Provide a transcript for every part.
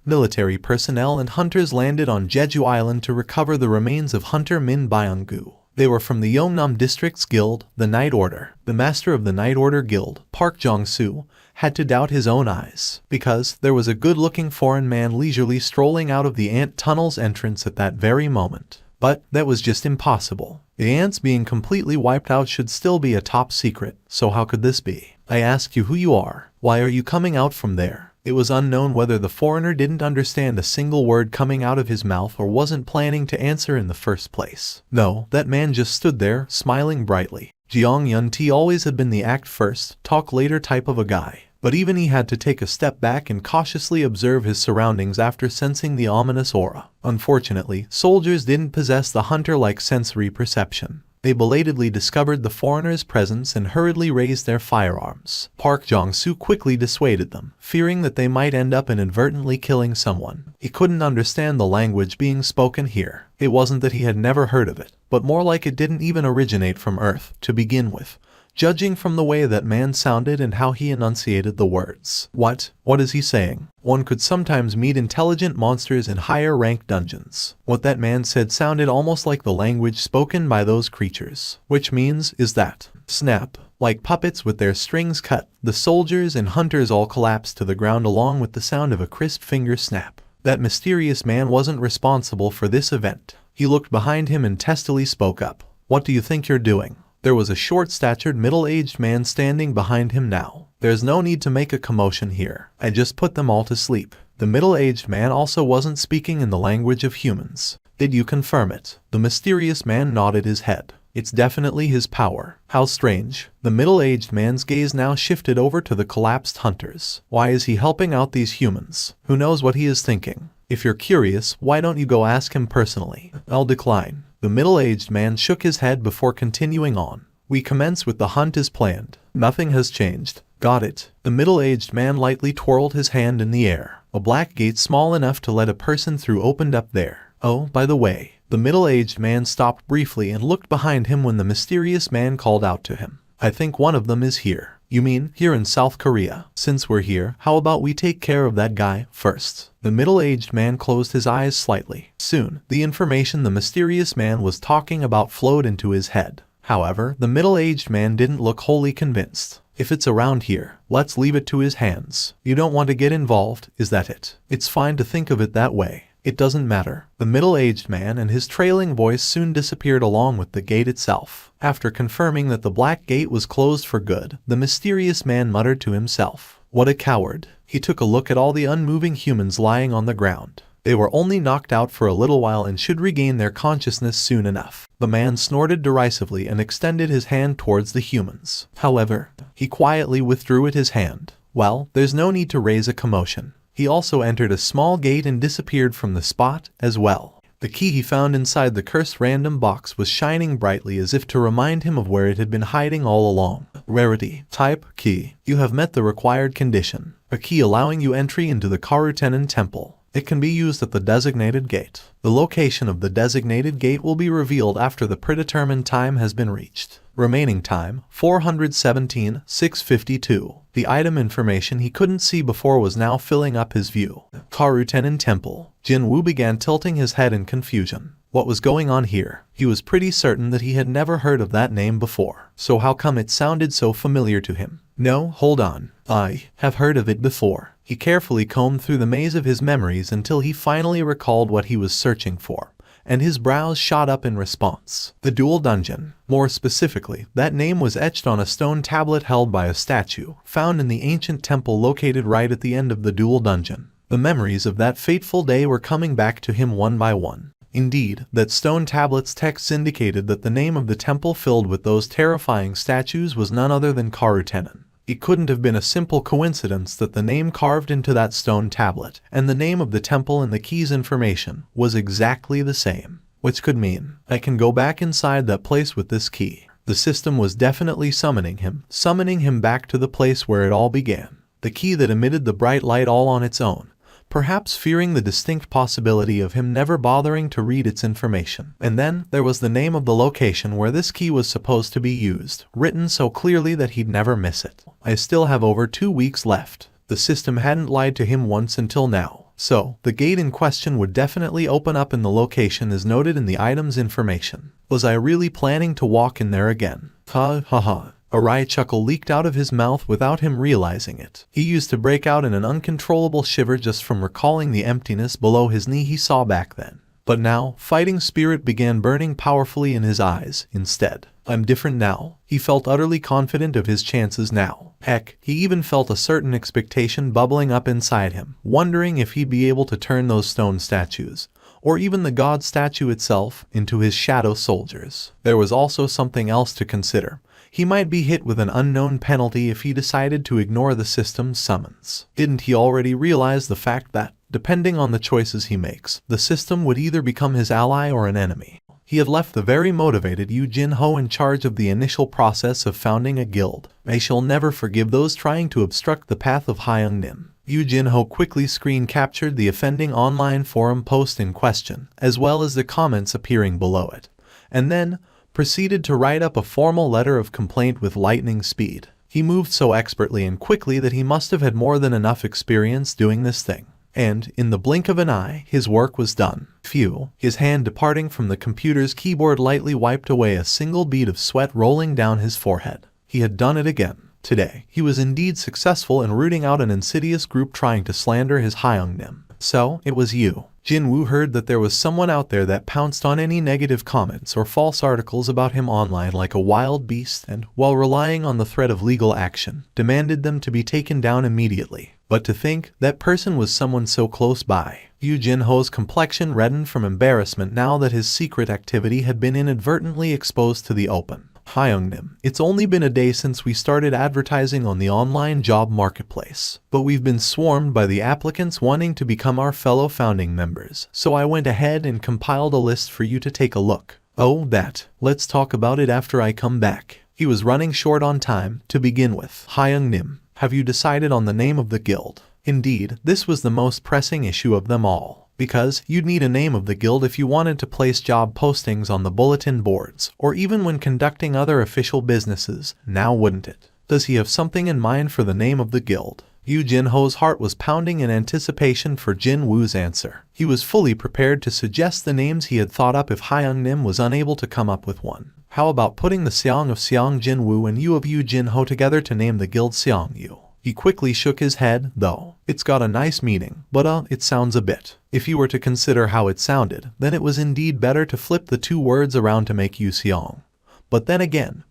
military personnel and hunters landed on Jeju Island to recover the remains of Hunter Min Byung-gu. They were from the Yeongnam District's guild, the Night Order. The master of the Night Order Guild, Park Jong-soo, had to doubt his own eyes, because there was a good-looking foreign man leisurely strolling out of the ant tunnel's entrance at that very moment. But that was just impossible. The ants being completely wiped out should still be a top secret, so how could this be? I ask you who you are. Why are you coming out from there? It was unknown whether the foreigner didn't understand a single word coming out of his mouth or wasn't planning to answer in the first place. No, that man just stood there, smiling brightly. Jeong Yun-ti always had been the act first, talk later type of a guy. But even he had to take a step back and cautiously observe his surroundings after sensing the ominous aura. Unfortunately, soldiers didn't possess the hunter-like sensory perception. They belatedly discovered the foreigner's presence and hurriedly raised their firearms. Park Jong-soo quickly dissuaded them, fearing that they might end up inadvertently killing someone. He couldn't understand the language being spoken here. It wasn't that he had never heard of it, but more like it didn't even originate from Earth to begin with, judging from the way that man sounded and how he enunciated the words. What is he saying? One could sometimes meet intelligent monsters in higher-ranked dungeons. What that man said sounded almost like the language spoken by those creatures. Which means is that, snap, like puppets with their strings cut, the soldiers and hunters all collapsed to the ground along with the sound of a crisp finger snap. That mysterious man wasn't responsible for this event. He looked behind him and testily spoke up. What do you think you're doing? There was a short-statured middle-aged man standing behind him now. There's no need to make a commotion here. I just put them all to sleep. The middle-aged man also wasn't speaking in the language of humans. Did you confirm it? The mysterious man nodded his head. It's definitely his power. How strange. The middle-aged man's gaze now shifted over to the collapsed hunters. Why is he helping out these humans? Who knows what he is thinking? If you're curious, why don't you go ask him personally? I'll decline. The middle-aged man shook his head before continuing on. We commence with the hunt as planned. Nothing has changed. Got it. The middle-aged man lightly twirled his hand in the air. A black gate small enough to let a person through opened up there. Oh, by the way. The middle-aged man stopped briefly and looked behind him when the mysterious man called out to him. I think one of them is here. You mean, here in South Korea? Since we're here, how about we take care of that guy first? The middle-aged man closed his eyes slightly. Soon, the information the mysterious man was talking about flowed into his head. However, the middle-aged man didn't look wholly convinced. If it's around here, let's leave it to his hands. You don't want to get involved, is that it? It's fine to think of it that way. It doesn't matter. The middle-aged man and his trailing voice soon disappeared along with the gate itself. After confirming that the black gate was closed for good, the mysterious man muttered to himself. What a coward. He took a look at all the unmoving humans lying on the ground. They were only knocked out for a little while and should regain their consciousness soon enough. The man snorted derisively and extended his hand towards the humans. However, he quietly withdrew his hand. Well, there's no need to raise a commotion. He also entered a small gate and disappeared from the spot as well. The key he found inside the cursed random box was shining brightly as if to remind him of where it had been hiding all along. Rarity. Type, key. You have met the required condition. A key allowing you entry into the Karutenen Temple. It can be used at the designated gate. The location of the designated gate will be revealed after the predetermined time has been reached. Remaining time, 417:652. The item information he couldn't see before was now filling up his view. Karutenen Temple. Jin Woo began tilting his head in confusion. What was going on here? He was pretty certain that he had never heard of that name before. So how come it sounded so familiar to him? No, hold on. I have heard of it before. He carefully combed through the maze of his memories until he finally recalled what he was searching for, and his brows shot up in response. The Dual Dungeon. More specifically, that name was etched on a stone tablet held by a statue, found in the ancient temple located right at the end of the Dual Dungeon. The memories of that fateful day were coming back to him one by one. Indeed, that stone tablet's text indicated that the name of the temple filled with those terrifying statues was none other than Karutenen. It couldn't have been a simple coincidence that the name carved into that stone tablet and the name of the temple and the key's information was exactly the same. Which could mean, I can go back inside that place with this key. The system was definitely summoning him back to the place where it all began. The key that emitted the bright light all on its own, perhaps fearing the distinct possibility of him never bothering to read its information. And then, there was the name of the location where this key was supposed to be used, written so clearly that he'd never miss it. I still have over 2 weeks left. The system hadn't lied to him once until now. So, the gate in question would definitely open up in the location as noted in the item's information. Was I really planning to walk in there again? Ha ha ha. A wry chuckle leaked out of his mouth without him realizing it. He used to break out in an uncontrollable shiver just from recalling the emptiness below his knee he saw back then. But now, fighting spirit began burning powerfully in his eyes, instead. I'm different now. He felt utterly confident of his chances now. Heck, he even felt a certain expectation bubbling up inside him, wondering if he'd be able to turn those stone statues, or even the god statue itself, into his shadow soldiers. There was also something else to consider. He might be hit with an unknown penalty if he decided to ignore the system's summons. Didn't he already realize the fact that, depending on the choices he makes, the system would either become his ally or an enemy? He had left the very motivated Yu Jin-ho in charge of the initial process of founding a guild. I shall never forgive those trying to obstruct the path of Hyung-nim. Yu Jin-ho quickly screen captured the offending online forum post in question, as well as the comments appearing below it, and then proceeded to write up a formal letter of complaint with lightning speed. He moved so expertly and quickly that he must have had more than enough experience doing this thing. And, in the blink of an eye, his work was done. Phew. His hand departing from the computer's keyboard lightly wiped away a single bead of sweat rolling down his forehead. He had done it again. Today, he was indeed successful in rooting out an insidious group trying to slander his Hyung-nim. So, it was you. Jin-woo heard that there was someone out there that pounced on any negative comments or false articles about him online like a wild beast and, while relying on the threat of legal action, demanded them to be taken down immediately. But to think that person was someone so close by. Yu Jin-ho's complexion reddened from embarrassment now that his secret activity had been inadvertently exposed to the open. Hyung-nim, it's only been a day since we started advertising on the online job marketplace, but we've been swarmed by the applicants wanting to become our fellow founding members, so I went ahead and compiled a list for you to take a look. Oh, that. Let's talk about it after I come back. He was running short on time. To begin with, Hyung-nim, have you decided on the name of the guild? Indeed, this was the most pressing issue of them all. Because you'd need a name of the guild if you wanted to place job postings on the bulletin boards, or even when conducting other official businesses, now wouldn't it? Does he have something in mind for the name of the guild? Yu Jin-ho's heart was pounding in anticipation for Jin-woo's answer. He was fully prepared to suggest the names he had thought up if Hyung-nim was unable to come up with one. How about putting the Seong of Seong Jin-woo and Yu of Yu Jin-ho together to name the guild Seong Yu? He quickly shook his head, though. It's got a nice meaning, but it sounds a bit. If you were to consider how it sounded, then it was indeed better to flip the two words around to make Yu Seong. But then again,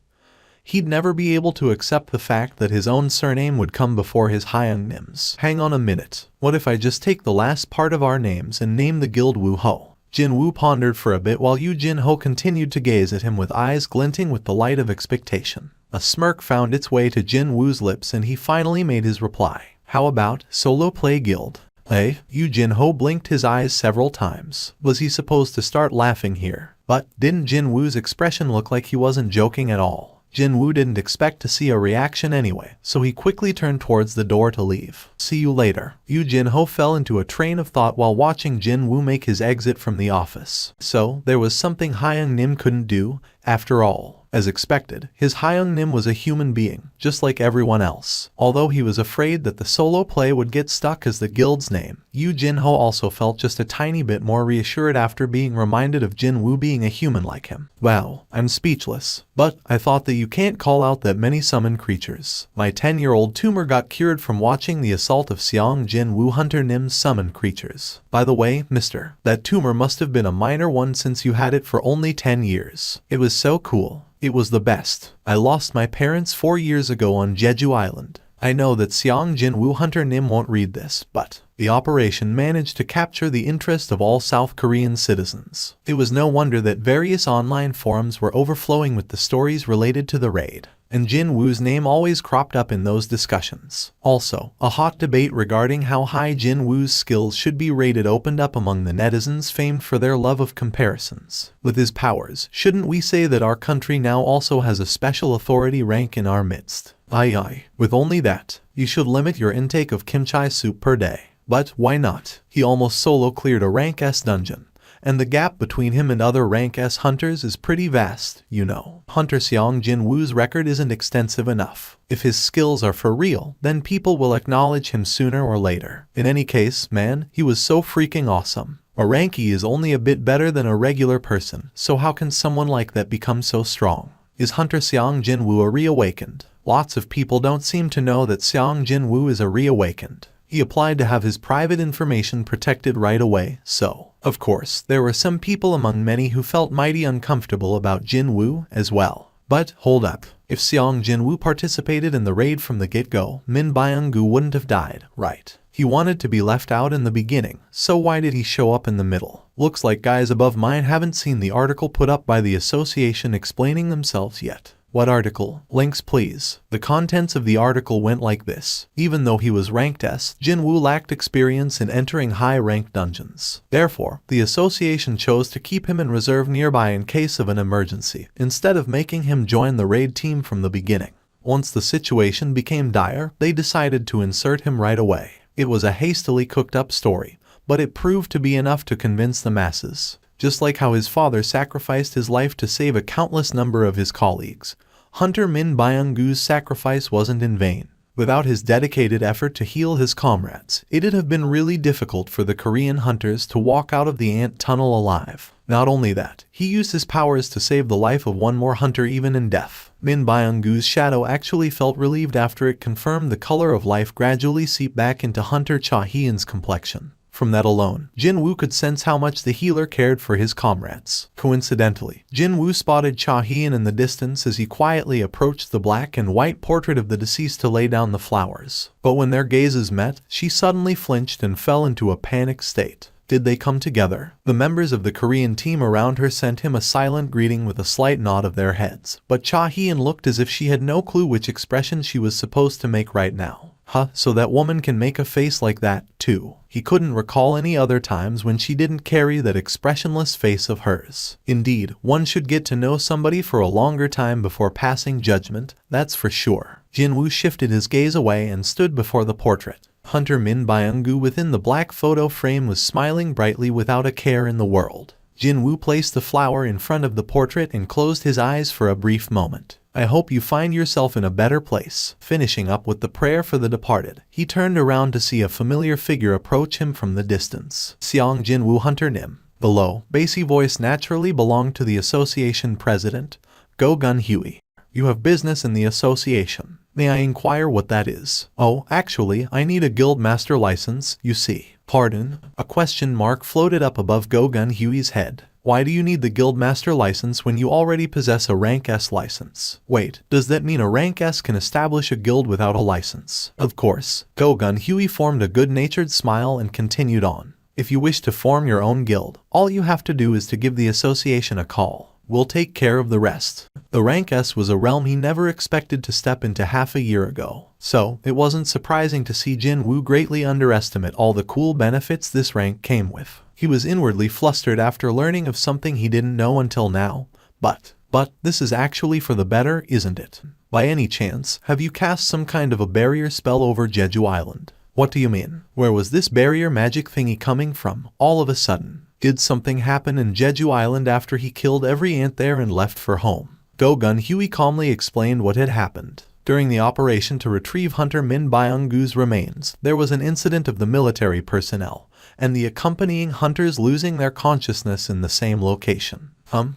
he'd never be able to accept the fact that his own surname would come before his Hyung-nim's. Hang on a minute. What if I just take the last part of our names and name the guild Woo-ho? Jin-woo pondered for a bit while Yu Jin-ho continued to gaze at him with eyes glinting with the light of expectation. A smirk found its way to Jin-woo's lips and he finally made his reply. How about Solo Play Guild? Yu Jin-ho blinked his eyes several times. Was he supposed to start laughing here? But didn't Jin-woo's expression look like he wasn't joking at all? Jin-woo didn't expect to see a reaction anyway, so he quickly turned towards the door to leave. See you later. Yu Jin-ho fell into a train of thought while watching Jin-woo make his exit from the office. So, there was something Hyung-nim couldn't do, after all. As expected, his Hyung-nim was a human being, just like everyone else. Although he was afraid that the solo play would get stuck as the guild's name, Yu Jin-ho also felt just a tiny bit more reassured after being reminded of Jin-woo being a human like him. Wow, I'm speechless. But I thought that you can't call out that many summoned creatures. My 10-year-old tumor got cured from watching the assault of Seong Jin-woo Hunter Nim's summoned creatures. By the way, mister, that tumor must have been a minor one since you had it for only 10 years. It was so cool. It was the best. I lost my parents 4 years ago on Jeju Island. I know that Seong Jin-woo Hunter Nim won't read this, but the operation managed to capture the interest of all South Korean citizens. It was no wonder that various online forums were overflowing with the stories related to the raid, and Jin-woo's name always cropped up in those discussions. Also, a hot debate regarding how high Jin-woo's skills should be rated opened up among the netizens famed for their love of comparisons. With his powers, shouldn't we say that our country now also has a special authority rank in our midst? Aye. With only that, you should limit your intake of kimchi soup per day. But why not? He almost solo cleared a rank S dungeon, and the gap between him and other rank S hunters is pretty vast, you know. Hunter Xiang Jinwu's record isn't extensive enough. If his skills are for real, then people will acknowledge him sooner or later. In any case, man, he was so freaking awesome. A rankie is only a bit better than a regular person, so how can someone like that become so strong? Is Hunter Xiang Jinwu a reawakened? Lots of people don't seem to know that Xiang Jinwu is a reawakened. He applied to have his private information protected right away, so, of course, there were some people among many who felt mighty uncomfortable about Jinwu as well. But, hold up, if Xiang Jinwu participated in the raid from the get-go, Min Byung-gu wouldn't have died, right? He wanted to be left out in the beginning, so why did he show up in the middle? Looks like guys above mine haven't seen the article put up by the association explaining themselves yet. What article? Links please. The contents of the article went like this. Even though he was ranked S, Jinwu lacked experience in entering high-ranked dungeons. Therefore, the association chose to keep him in reserve nearby in case of an emergency, instead of making him join the raid team from the beginning. Once the situation became dire, they decided to insert him right away. It was a hastily cooked-up story, but it proved to be enough to convince the masses. Just like how his father sacrificed his life to save a countless number of his colleagues, Hunter Min Byung-gu's sacrifice wasn't in vain. Without his dedicated effort to heal his comrades, it'd have been really difficult for the Korean hunters to walk out of the ant tunnel alive. Not only that, he used his powers to save the life of one more hunter even in death. Min Byung-gu's shadow actually felt relieved after it confirmed the color of life gradually seep back into Hunter Cha-hyen's complexion. From that alone, Jinwu could sense how much the healer cared for his comrades. Coincidentally, Jinwu spotted Cha-hyen in the distance as he quietly approached the black and white portrait of the deceased to lay down the flowers. But when their gazes met, she suddenly flinched and fell into a panicked state. Did they come together? The members of the Korean team around her sent him a silent greeting with a slight nod of their heads, but Cha-hyen looked as if she had no clue which expression she was supposed to make right now. Huh, so that woman can make a face like that, too. He couldn't recall any other times when she didn't carry that expressionless face of hers. Indeed, one should get to know somebody for a longer time before passing judgment, that's for sure. Jinwu shifted his gaze away and stood before the portrait. Hunter Min Byung-gu within the black photo frame was smiling brightly without a care in the world. Jinwu placed the flower in front of the portrait and closed his eyes for a brief moment. I hope you find yourself in a better place. Finishing up with the prayer for the departed, he turned around to see a familiar figure approach him from the distance. Xiang Jinwu Hunter Nim. The low, bassy voice naturally belonged to the association president, Go Gun Huey. You have business in the association. May I inquire what that is? Oh, actually, I need a guild master license, you see. Pardon? A question mark floated up above Go Gun Huey's head. Why do you need the Guildmaster license when you already possess a Rank S license? Wait, does that mean a Rank S can establish a guild without a license? Of course. Go Gun Huey formed a good-natured smile and continued on. If you wish to form your own guild, all you have to do is to give the association a call. We'll take care of the rest. The Rank S was a realm he never expected to step into half a year ago. So, it wasn't surprising to see Jinwu greatly underestimate all the cool benefits this rank came with. He was inwardly flustered after learning of something he didn't know until now. But this is actually for the better, isn't it? By any chance, have you cast some kind of a barrier spell over Jeju Island? What do you mean? Where was this barrier magic thingy coming from, all of a sudden? Did something happen in Jeju Island after he killed every ant there and left for home? Go Gun Huey calmly explained what had happened. During the operation to retrieve Hunter Min Byung-gu's remains, there was an incident of the military personnel and the accompanying hunters losing their consciousness in the same location.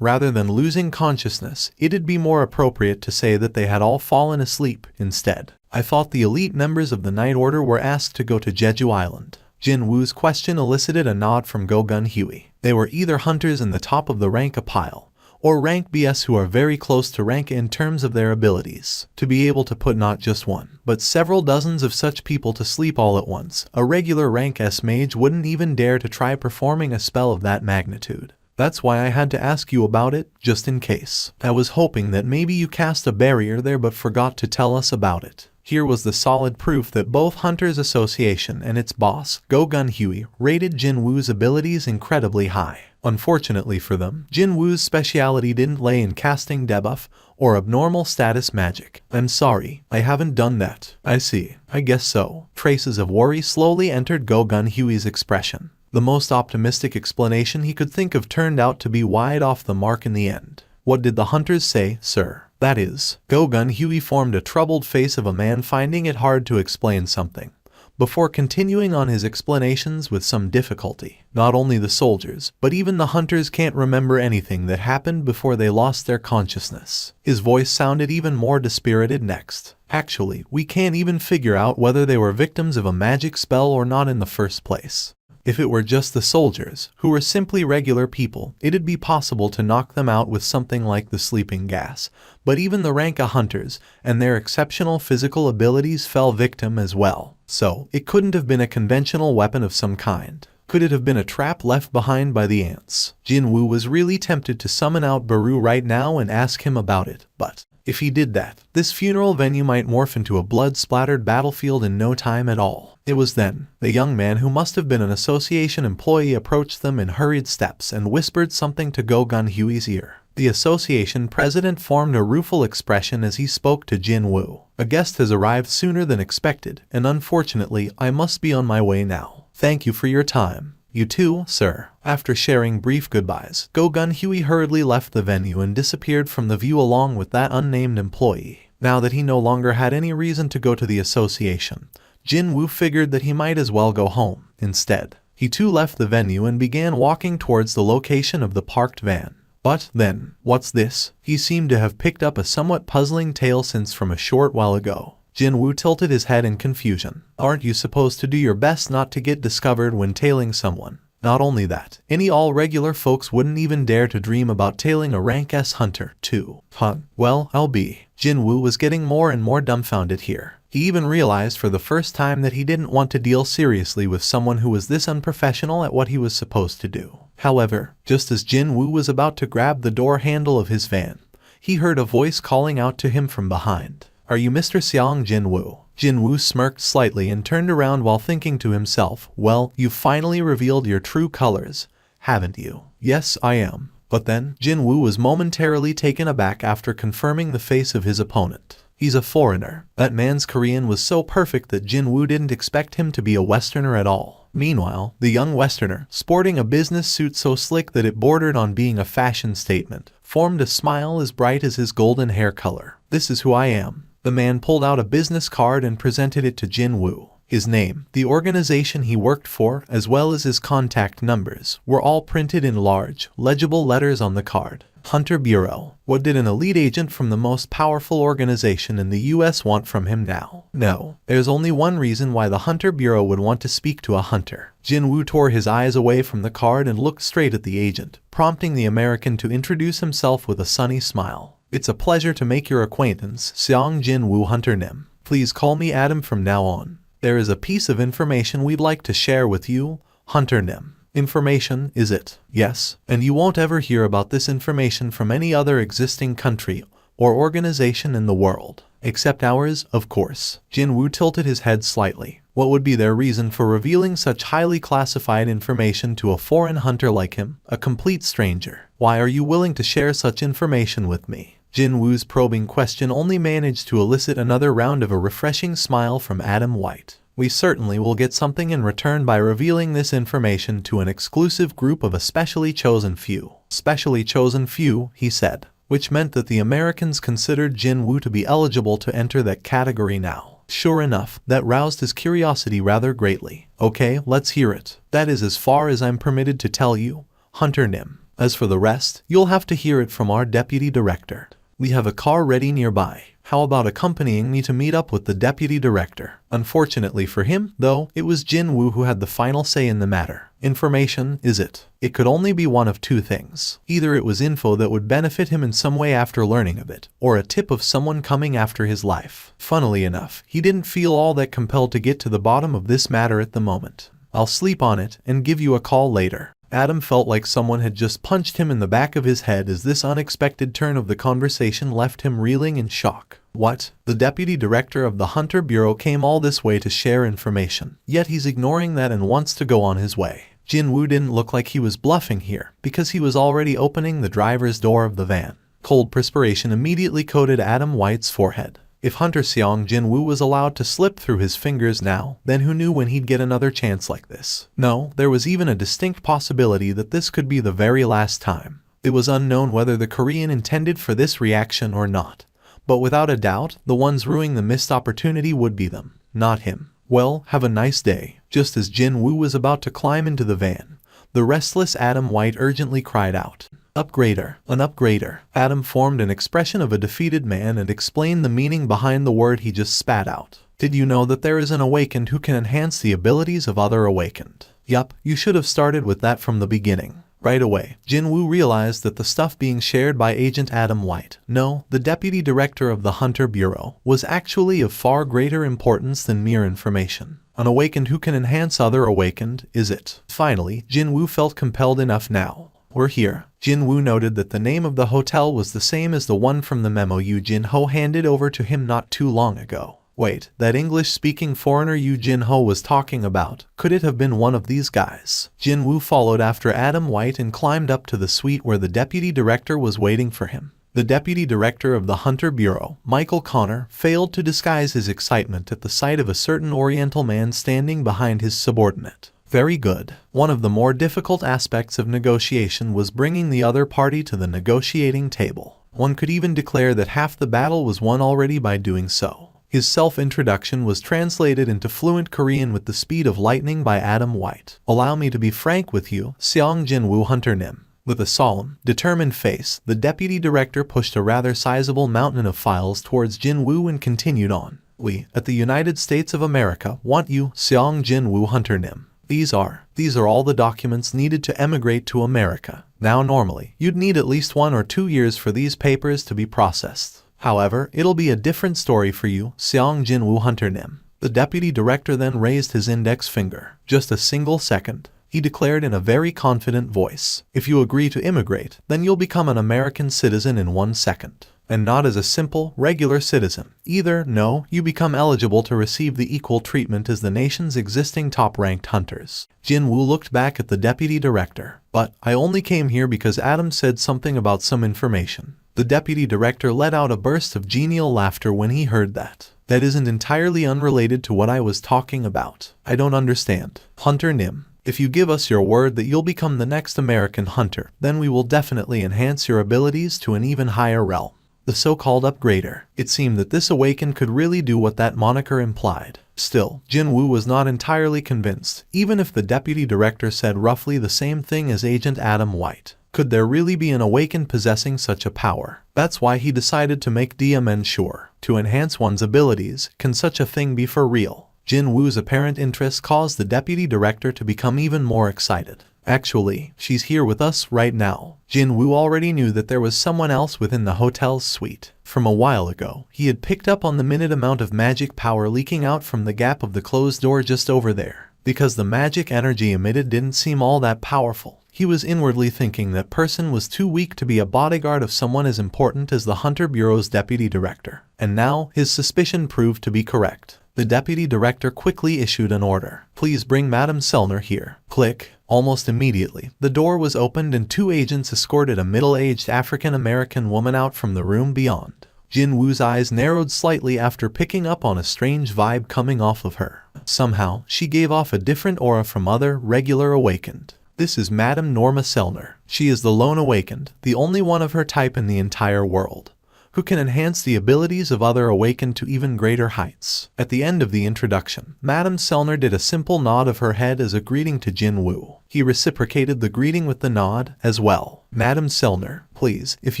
Rather than losing consciousness, it'd be more appropriate to say that they had all fallen asleep instead. I thought the elite members of the Night Order were asked to go to Jeju Island. Jinwu's question elicited a nod from Go Gun Huey. They were either hunters in the top of the rank pile, or rank BS who are very close to rank in terms of their abilities. To be able to put not just one, but several dozens of such people to sleep all at once, a regular rank S mage wouldn't even dare to try performing a spell of that magnitude. That's why I had to ask you about it, just in case. I was hoping that maybe you cast a barrier there but forgot to tell us about it. Here was the solid proof that both Hunters Association and its boss, Go Gun Huey, rated Jinwu's abilities incredibly high. Unfortunately for them, Jinwu's speciality didn't lay in casting debuff or abnormal status magic. I'm sorry, I haven't done that. I see. I guess so. Traces of worry slowly entered Go Gun Huey's expression. The most optimistic explanation he could think of turned out to be wide off the mark in the end. What did the hunters say, sir? That is, Go-Gun Huey formed a troubled face of a man finding it hard to explain something, before continuing on his explanations with some difficulty. Not only the soldiers, but even the hunters can't remember anything that happened before they lost their consciousness. His voice sounded even more dispirited next. Actually, we can't even figure out whether they were victims of a magic spell or not in the first place. If it were just the soldiers, who were simply regular people, it'd be possible to knock them out with something like the sleeping gas. But even the Ranka hunters and their exceptional physical abilities fell victim as well. So, it couldn't have been a conventional weapon of some kind. Could it have been a trap left behind by the ants? Jinwoo was really tempted to summon out Baru right now and ask him about it, but if he did that, this funeral venue might morph into a blood-splattered battlefield in no time at all. It was then the young man, who must have been an association employee, approached them in hurried steps and whispered something to Go-Gun Huey's ear. The association president formed a rueful expression as he spoke to Jinwoo. A guest has arrived sooner than expected, and unfortunately, I must be on my way now. Thank you for your time. You too, sir. After sharing brief goodbyes, Go-Gun Huey hurriedly left the venue and disappeared from the view along with that unnamed employee. Now that he no longer had any reason to go to the association, Jinwoo figured that he might as well go home. Instead, he too left the venue and began walking towards the location of the parked van. But then, what's this? He seemed to have picked up a somewhat puzzling tale since from a short while ago. Jinwoo tilted his head in confusion. Aren't you supposed to do your best not to get discovered when tailing someone? Not only that, any all-regular folks wouldn't even dare to dream about tailing a rank S hunter, too. Huh? Well, I'll be. Jinwoo was getting more and more dumbfounded here. He even realized for the first time that he didn't want to deal seriously with someone who was this unprofessional at what he was supposed to do. However, just as Jinwoo was about to grab the door handle of his van, he heard a voice calling out to him from behind. Are you Mr. Xiang Jinwoo? Jinwoo smirked slightly and turned around while thinking to himself, well, you've finally revealed your true colors, haven't you? Yes, I am. But then, Jinwoo was momentarily taken aback after confirming the face of his opponent. He's a foreigner. That man's Korean was so perfect that Jinwoo didn't expect him to be a Westerner at all. Meanwhile, the young Westerner, sporting a business suit so slick that it bordered on being a fashion statement, formed a smile as bright as his golden hair color. This is who I am. The man pulled out a business card and presented it to Jinwoo. His name, the organization he worked for, as well as his contact numbers, were all printed in large, legible letters on the card. Hunter Bureau. What did an elite agent from the most powerful organization in the US want from him now? No, there's only one reason why the Hunter Bureau would want to speak to a hunter. Jinwoo tore his eyes away from the card and looked straight at the agent, prompting the American to introduce himself with a sunny smile. It's a pleasure to make your acquaintance, Xiang Jinwoo Hunter Nim. Please call me Adam from now on. There is a piece of information we'd like to share with you, Hunter Nim. Information, is it? Yes, and you won't ever hear about this information from any other existing country or organization in the world. Except ours, of course. Jinwoo tilted his head slightly. What would be their reason for revealing such highly classified information to a foreign hunter like him, a complete stranger? Why are you willing to share such information with me? Jinwoo's probing question only managed to elicit another round of a refreshing smile from Adam White. We certainly will get something in return by revealing this information to an exclusive group of a specially chosen few. Specially chosen few, he said, which meant that the Americans considered Jinwoo to be eligible to enter that category now. Sure enough, that roused his curiosity rather greatly. Okay, let's hear it. That is as far as I'm permitted to tell you, Hunter Nim. As for the rest, you'll have to hear it from our deputy director. We have a car ready nearby. How about accompanying me to meet up with the deputy director? Unfortunately for him, though, it was Jinwoo who had the final say in the matter. Information, is it? It could only be one of two things. Either it was info that would benefit him in some way after learning of it, or a tip of someone coming after his life. Funnily enough, he didn't feel all that compelled to get to the bottom of this matter at the moment. I'll sleep on it and give you a call later. Adam felt like someone had just punched him in the back of his head as this unexpected turn of the conversation left him reeling in shock. What? The deputy director of the Hunter Bureau came all this way to share information, yet he's ignoring that and wants to go on his way. Jinwoo didn't look like he was bluffing here, because he was already opening the driver's door of the van. Cold perspiration immediately coated Adam White's forehead. If Hunter Seong Jin-woo was allowed to slip through his fingers now, then who knew when he'd get another chance like this? No, there was even a distinct possibility that this could be the very last time. It was unknown whether the Korean intended for this reaction or not. But without a doubt, the ones ruining the missed opportunity would be them, not him. Well, have a nice day. Just as Jin-woo was about to climb into the van, the restless Adam White urgently cried out, "Upgrader, an upgrader." Adam formed an expression of a defeated man and explained the meaning behind the word he just spat out. Did you know that there is an awakened who can enhance the abilities of other awakened? Yup, you should have started with that from the beginning. Right away, Jin-woo realized that the stuff being shared by Agent Adam White, no, the deputy director of the Hunter Bureau, was actually of far greater importance than mere information. An awakened who can enhance other awakened, is it? Finally, Jin-woo felt compelled enough now. We're here. Jin-woo noted that the name of the hotel was the same as the one from the memo Yu Jin-ho handed over to him not too long ago. Wait, that English-speaking foreigner Yu Jin-ho was talking about, could it have been one of these guys? Jin-woo followed after Adam White and climbed up to the suite where the deputy director was waiting for him. The deputy director of the Hunter Bureau, Michael Connor, failed to disguise his excitement at the sight of a certain Oriental man standing behind his subordinate. Very good. One of the more difficult aspects of negotiation was bringing the other party to the negotiating table. One could even declare that half the battle was won already by doing so. His self-introduction was translated into fluent Korean with the speed of lightning by Adam White. Allow me to be frank with you, Seong Jin-woo Hunter Nim. With a solemn, determined face, the deputy director pushed a rather sizable mountain of files towards Jin-woo and continued on. We, at the United States of America, want you, Seong Jin-woo Hunter Nim. These are all the documents needed to emigrate to America. Now normally, you'd need at least 1 or 2 years for these papers to be processed. However, it'll be a different story for you, Seong Jin-woo Hunter Nim. The deputy director then raised his index finger. Just a single second, he declared in a very confident voice. If you agree to immigrate, then you'll become an American citizen in 1 second. And not as a simple, regular citizen. Either, no, you become eligible to receive the equal treatment as the nation's existing top-ranked hunters. Jin-woo looked back at the deputy director. But, I only came here because Adam said something about some information. The deputy director let out a burst of genial laughter when he heard that. That isn't entirely unrelated to what I was talking about. I don't understand. Hunter Nim, if you give us your word that you'll become the next American hunter, then we will definitely enhance your abilities to an even higher realm. The so-called upgrader. It seemed that this awakened could really do what that moniker implied. Still, Jin-woo was not entirely convinced, even if the deputy director said roughly the same thing as Agent Adam White. Could there really be an awakened possessing such a power? That's why he decided to make DMN sure. To enhance one's abilities, can such a thing be for real? Jin-woo's apparent interest caused the deputy director to become even more excited. Actually, she's here with us right now. Jin-woo already knew that there was someone else within the hotel's suite. From a while ago, he had picked up on the minute amount of magic power leaking out from the gap of the closed door just over there. Because the magic energy emitted didn't seem all that powerful, he was inwardly thinking that person was too weak to be a bodyguard of someone as important as the Hunter Bureau's deputy director. And now, his suspicion proved to be correct. The deputy director quickly issued an order. Please bring Madame Sellner here. Click. Almost immediately, the door was opened and 2 agents escorted a middle-aged African-American woman out from the room beyond. Jin-woo's eyes narrowed slightly after picking up on a strange vibe coming off of her. Somehow, she gave off a different aura from other, regular awakened. This is Madame Norma Sellner. She is the lone awakened, the only one of her type in the entire world, who can enhance the abilities of other awakened to even greater heights. At the end of the introduction, Madame Sellner did a simple nod of her head as a greeting to Jin-woo. He reciprocated the greeting with the nod, as well. Madame Sellner, please, if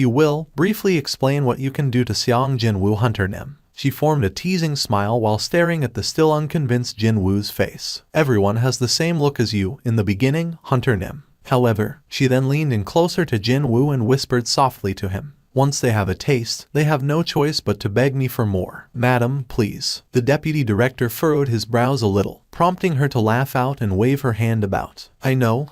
you will, briefly explain what you can do to Seong Jin-woo Hunter Nim. She formed a teasing smile while staring at the still unconvinced Jin-woo's face. Everyone has the same look as you, in the beginning, Hunter Nim. However, she then leaned in closer to Jin-woo and whispered softly to him. Once they have a taste, they have no choice but to beg me for more. Madam, please. The deputy director furrowed his brows a little, prompting her to laugh out and wave her hand about. I know.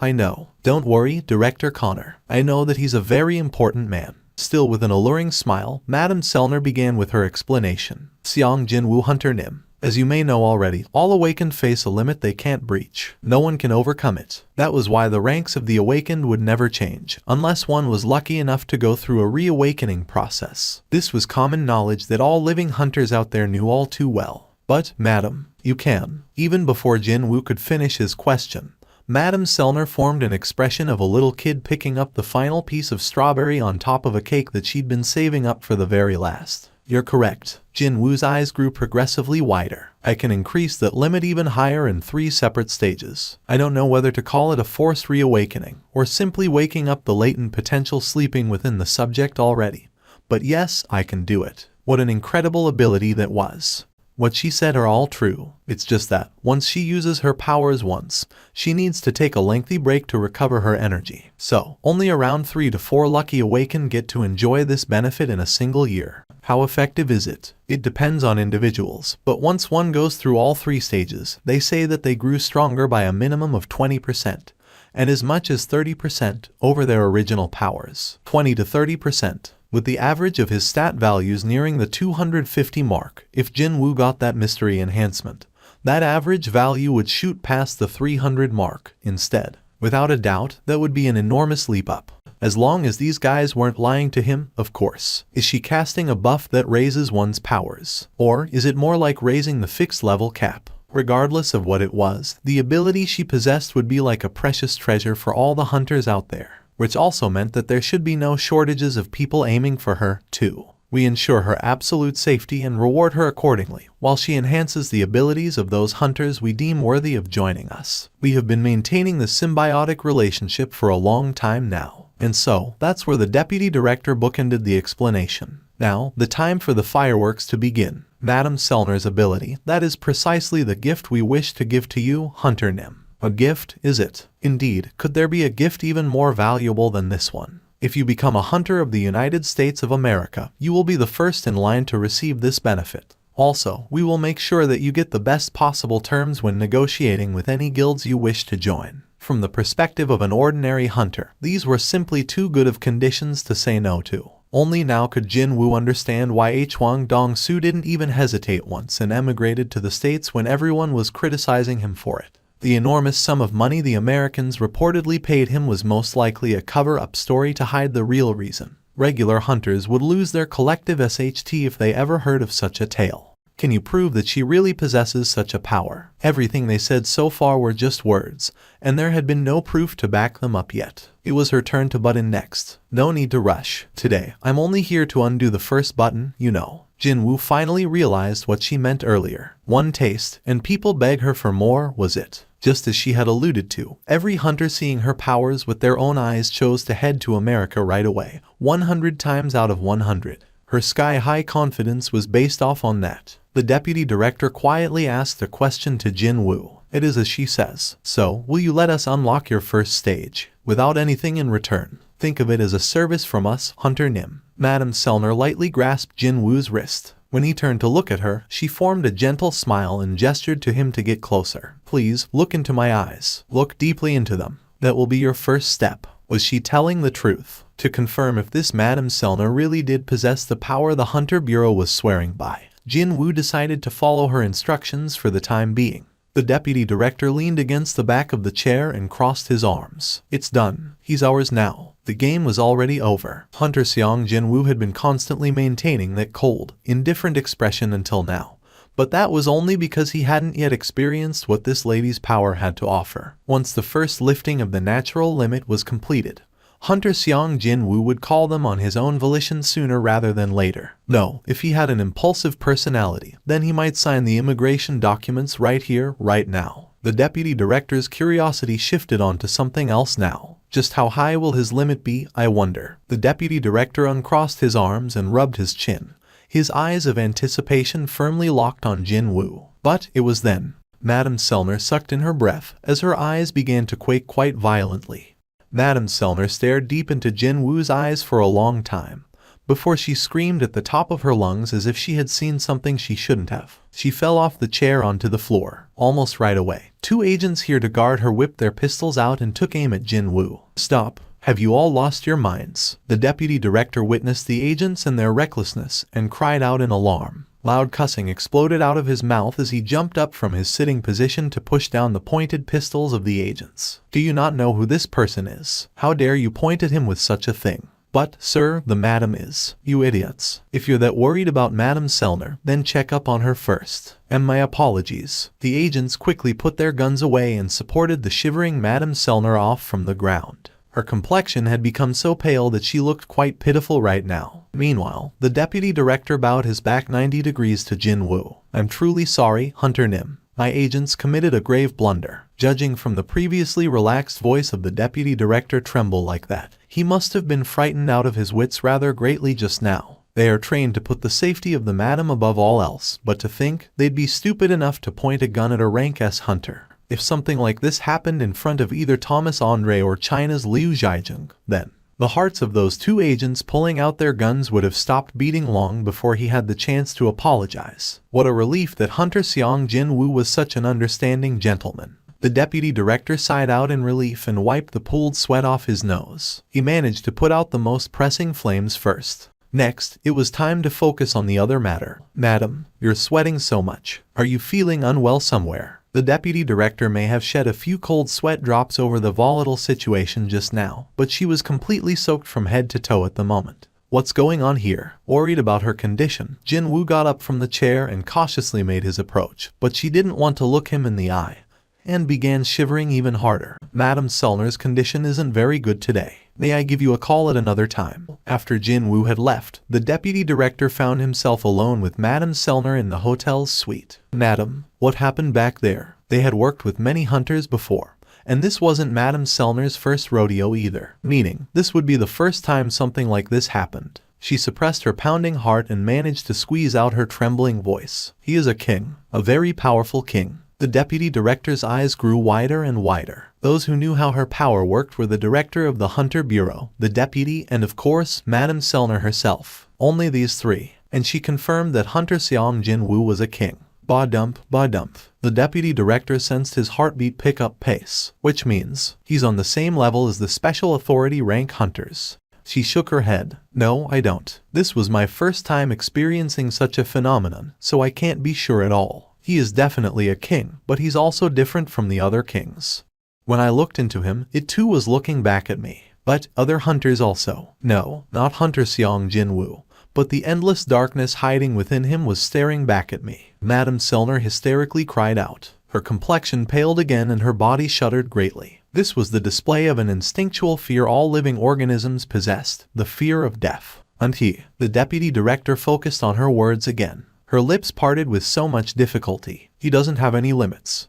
Don't worry, Director Connor. I know that he's a very important man. Still with an alluring smile, Madame Sellner began with her explanation. Seong Jin-woo Hunter Nim. As you may know already, all awakened face a limit they can't breach. No one can overcome it. That was why the ranks of the awakened would never change, unless one was lucky enough to go through a reawakening process. This was common knowledge that all living hunters out there knew all too well. But, Madam, you can. Even before Jin Woo could finish his question, Madame Selner formed an expression of a little kid picking up the final piece of strawberry on top of a cake that she'd been saving up for the very last. You're correct. Jin Woo's eyes grew progressively wider. I can increase that limit even higher in 3 separate stages. I don't know whether to call it a forced reawakening, or simply waking up the latent potential sleeping within the subject already. But yes, I can do it. What an incredible ability that was. What she said are all true. It's just that, once she uses her powers once, she needs to take a lengthy break to recover her energy. So, only around 3 to 4 lucky awakened get to enjoy this benefit in a single year. How effective is it? It depends on individuals, but once one goes through all 3 stages, they say that they grew stronger by a minimum of 20%, and as much as 30% over their original powers. 20 to 30%. With the average of his stat values nearing the 250 mark, if Jin Woo got that mystery enhancement, that average value would shoot past the 300 mark instead. Without a doubt, that would be an enormous leap up. As long as these guys weren't lying to him, of course. Is she casting a buff that raises one's powers? Or is it more like raising the fixed level cap? Regardless of what it was, the ability she possessed would be like a precious treasure for all the hunters out there. Which also meant that there should be no shortages of people aiming for her, too. We ensure her absolute safety and reward her accordingly, while she enhances the abilities of those hunters we deem worthy of joining us. We have been maintaining this symbiotic relationship for a long time now. And so, that's where the deputy director bookended the explanation. Now, the time for the fireworks to begin. Madame Selner's ability, that is precisely the gift we wish to give to you, Hunter Nim. A gift, is it? Indeed, could there be a gift even more valuable than this one? If you become a hunter of the United States of America, you will be the first in line to receive this benefit. Also, we will make sure that you get the best possible terms when negotiating with any guilds you wish to join. From the perspective of an ordinary hunter, these were simply too good of conditions to say no to. Only now could Jin Woo understand why Hwang Dong-soo didn't even hesitate once and emigrated to the States when everyone was criticizing him for it. The enormous sum of money the Americans reportedly paid him was most likely a cover-up story to hide the real reason. Regular hunters would lose their collective SHT if they ever heard of such a tale. Can you prove that she really possesses such a power? Everything they said so far were just words, and there had been no proof to back them up yet. It was her turn to button next. No need to rush. Today, I'm only here to undo the first button, you know. Jin Woo finally realized what she meant earlier. One taste, and people beg her for more, was it? Just as she had alluded to, every hunter seeing her powers with their own eyes chose to head to America right away, 100 times out of 100. Her sky-high confidence was based off on that. The deputy director quietly asked a question to Jin Woo. It is as she says. So, will you let us unlock your first stage, without anything in return? Think of it as a service from us, Hunter Nim. Madame Selner lightly grasped Jin Woo's wrist. When he turned to look at her, she formed a gentle smile and gestured to him to get closer. Please, look into my eyes. Look deeply into them. That will be your first step. Was she telling the truth? To confirm if this Madame Selner really did possess the power the Hunter Bureau was swearing by, Jin Woo decided to follow her instructions for the time being. The deputy director leaned against the back of the chair and crossed his arms. It's done. He's ours now. The game was already over. Hunter Seong Jin Woo had been constantly maintaining that cold, indifferent expression until now. But that was only because he hadn't yet experienced what this lady's power had to offer. Once the first lifting of the natural limit was completed, Hunter Seong Jin Woo would call them on his own volition sooner rather than later. No, if he had an impulsive personality, then he might sign the immigration documents right here, right now. The deputy director's curiosity shifted onto something else now. Just how high will his limit be, I wonder? The deputy director uncrossed his arms and rubbed his chin, his eyes of anticipation firmly locked on Jin Woo. But it was then. Madame Selner sucked in her breath as her eyes began to quake quite violently. Madame Selner stared deep into Jin Woo's eyes for a long time, before she screamed at the top of her lungs as if she had seen something she shouldn't have. She fell off the chair onto the floor, almost right away. 2 agents here to guard her whipped their pistols out and took aim at Jin Woo. Stop. Have you all lost your minds? The deputy director witnessed the agents and their recklessness and cried out in alarm. Loud cussing exploded out of his mouth as he jumped up from his sitting position to push down the pointed pistols of the agents. Do you not know who this person is? How dare you point at him with such a thing? But, sir, the madam is. You idiots. If you're that worried about Madame Sellner, then check up on her first. And my apologies. The agents quickly put their guns away and supported the shivering Madame Sellner off from the ground. Her complexion had become so pale that she looked quite pitiful right now. Meanwhile, the deputy director bowed his back 90 degrees to Jin Woo. I'm truly sorry, Hunter Nim. My agents committed a grave blunder. Judging from the previously relaxed voice of the deputy director tremble like that, he must have been frightened out of his wits rather greatly just now. They are trained to put the safety of the madam above all else, but to think they'd be stupid enough to point a gun at a rank S hunter. If something like this happened in front of either Thomas Andre or China's Liu Zhaijing, then the hearts of those two agents pulling out their guns would have stopped beating long before he had the chance to apologize. What a relief that Hunter Seong Jin Woo was such an understanding gentleman. The deputy director sighed out in relief and wiped the pooled sweat off his nose. He managed to put out the most pressing flames first. Next, it was time to focus on the other matter. Madam, you're sweating so much. Are you feeling unwell somewhere? The deputy director may have shed a few cold sweat drops over the volatile situation just now, but she was completely soaked from head to toe at the moment. What's going on here? Worried about her condition, Jin Woo got up from the chair and cautiously made his approach, but she didn't want to look him in the eye, and began shivering even harder. Madame Sellner's condition isn't very good today. May I give you a call at another time? After Jin Woo had left, the deputy director found himself alone with Madame Sellner in the hotel's suite. Madam, what happened back there? They had worked with many hunters before, and this wasn't Madame Sellner's first rodeo either, meaning this would be the first time something like this happened. She suppressed her pounding heart and managed to squeeze out her trembling voice. He is a king, a very powerful king. The deputy director's eyes grew wider and wider. Those who knew how her power worked were the director of the Hunter Bureau, the deputy, and of course, Madame Sellner herself. Only these three. And she confirmed that Hunter Seong Jin Woo was a king. Ba-dump, ba-dump. The deputy director sensed his heartbeat pick up pace, which means he's on the same level as the special authority rank hunters. She shook her head. No, I don't. This was my first time experiencing such a phenomenon, so I can't be sure at all. He is definitely a king, but he's also different from the other kings. When I looked into him, it too was looking back at me. But other hunters also. No, not Hunter Seong Jin Woo, but the endless darkness hiding within him was staring back at me. Madame Sellner hysterically cried out. Her complexion paled again and her body shuddered greatly. This was the display of an instinctual fear all living organisms possessed, the fear of death. And he, the deputy director, focused on her words again. Her lips parted with so much difficulty. He doesn't have any limits.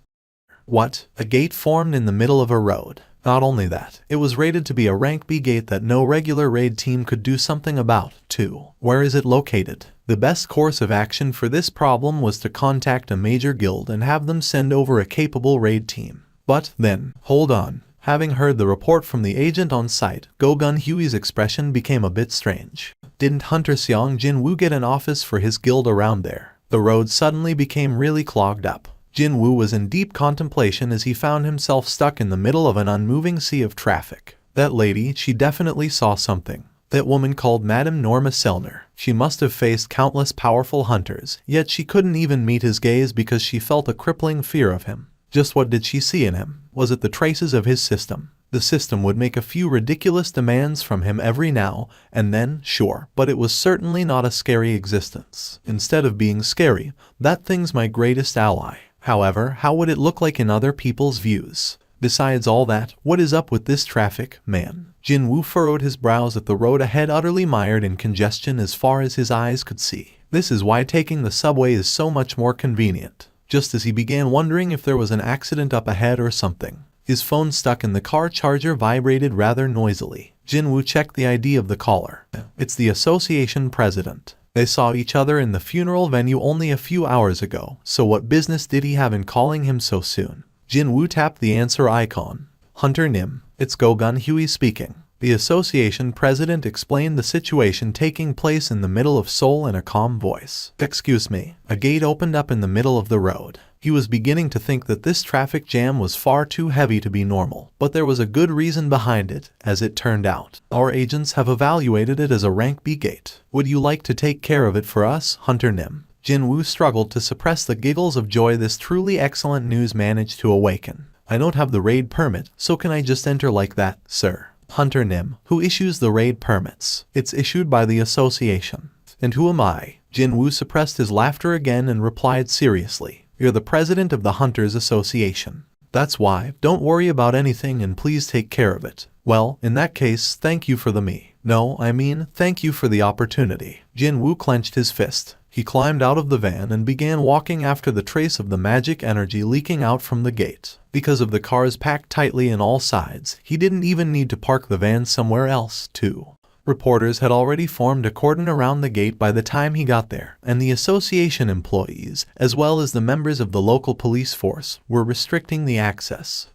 What? A gate formed in the middle of a road. Not only that, it was rated to be a rank B gate that no regular raid team could do something about, too. Where is it located? The best course of action for this problem was to contact a major guild and have them send over a capable raid team. But then, hold on. Having heard the report from the agent on site, Go Gun Huey's expression became a bit strange. Didn't Hunter Seong Jin Woo get an office for his guild around there? The road suddenly became really clogged up. Jin Woo was in deep contemplation as he found himself stuck in the middle of an unmoving sea of traffic. That lady, she definitely saw something. That woman called Madame Norma Sellner. She must have faced countless powerful hunters, yet she couldn't even meet his gaze because she felt a crippling fear of him. Just what did she see in him? Was it the traces of his system? The system would make a few ridiculous demands from him every now and then, sure, but it was certainly not a scary existence. Instead of being scary, that thing's my greatest ally. However, how would it look like in other people's views? Besides all that, what is up with this traffic, man? Jin Woo furrowed his brows at the road ahead, utterly mired in congestion as far as his eyes could see. This is why taking the subway is so much more convenient. Just as he began wondering if there was an accident up ahead or something, his phone stuck in the car charger vibrated rather noisily. Jin Woo checked the ID of the caller. It's the association president. They saw each other in the funeral venue only a few hours ago, so what business did he have in calling him so soon? Jin Woo tapped the answer icon. Hunter Nim, it's Go Gun Huey speaking. The association president explained the situation taking place in the middle of Seoul in a calm voice. Excuse me. A gate opened up in the middle of the road. He was beginning to think that this traffic jam was far too heavy to be normal, but there was a good reason behind it, as it turned out. Our agents have evaluated it as a rank B gate. Would you like to take care of it for us, Hunter Nim? Jinwoo struggled to suppress the giggles of joy this truly excellent news managed to awaken. I don't have the raid permit, so can I just enter like that, sir? Hunter Nim, who issues the raid permits. It's issued by the association. And who am I? Jinwoo suppressed his laughter again and replied seriously. You're the president of the Hunters Association. That's why. Don't worry about anything and please take care of it. Well, in that case, thank you for the me. No, I mean, thank you for the opportunity. Jinwoo clenched his fist. He climbed out of the van and began walking after the trace of the magic energy leaking out from the gate. Because of the cars packed tightly on all sides, he didn't even need to park the van somewhere else, too. Reporters had already formed a cordon around the gate by the time he got there, and the association employees, as well as the members of the local police force, were restricting the access.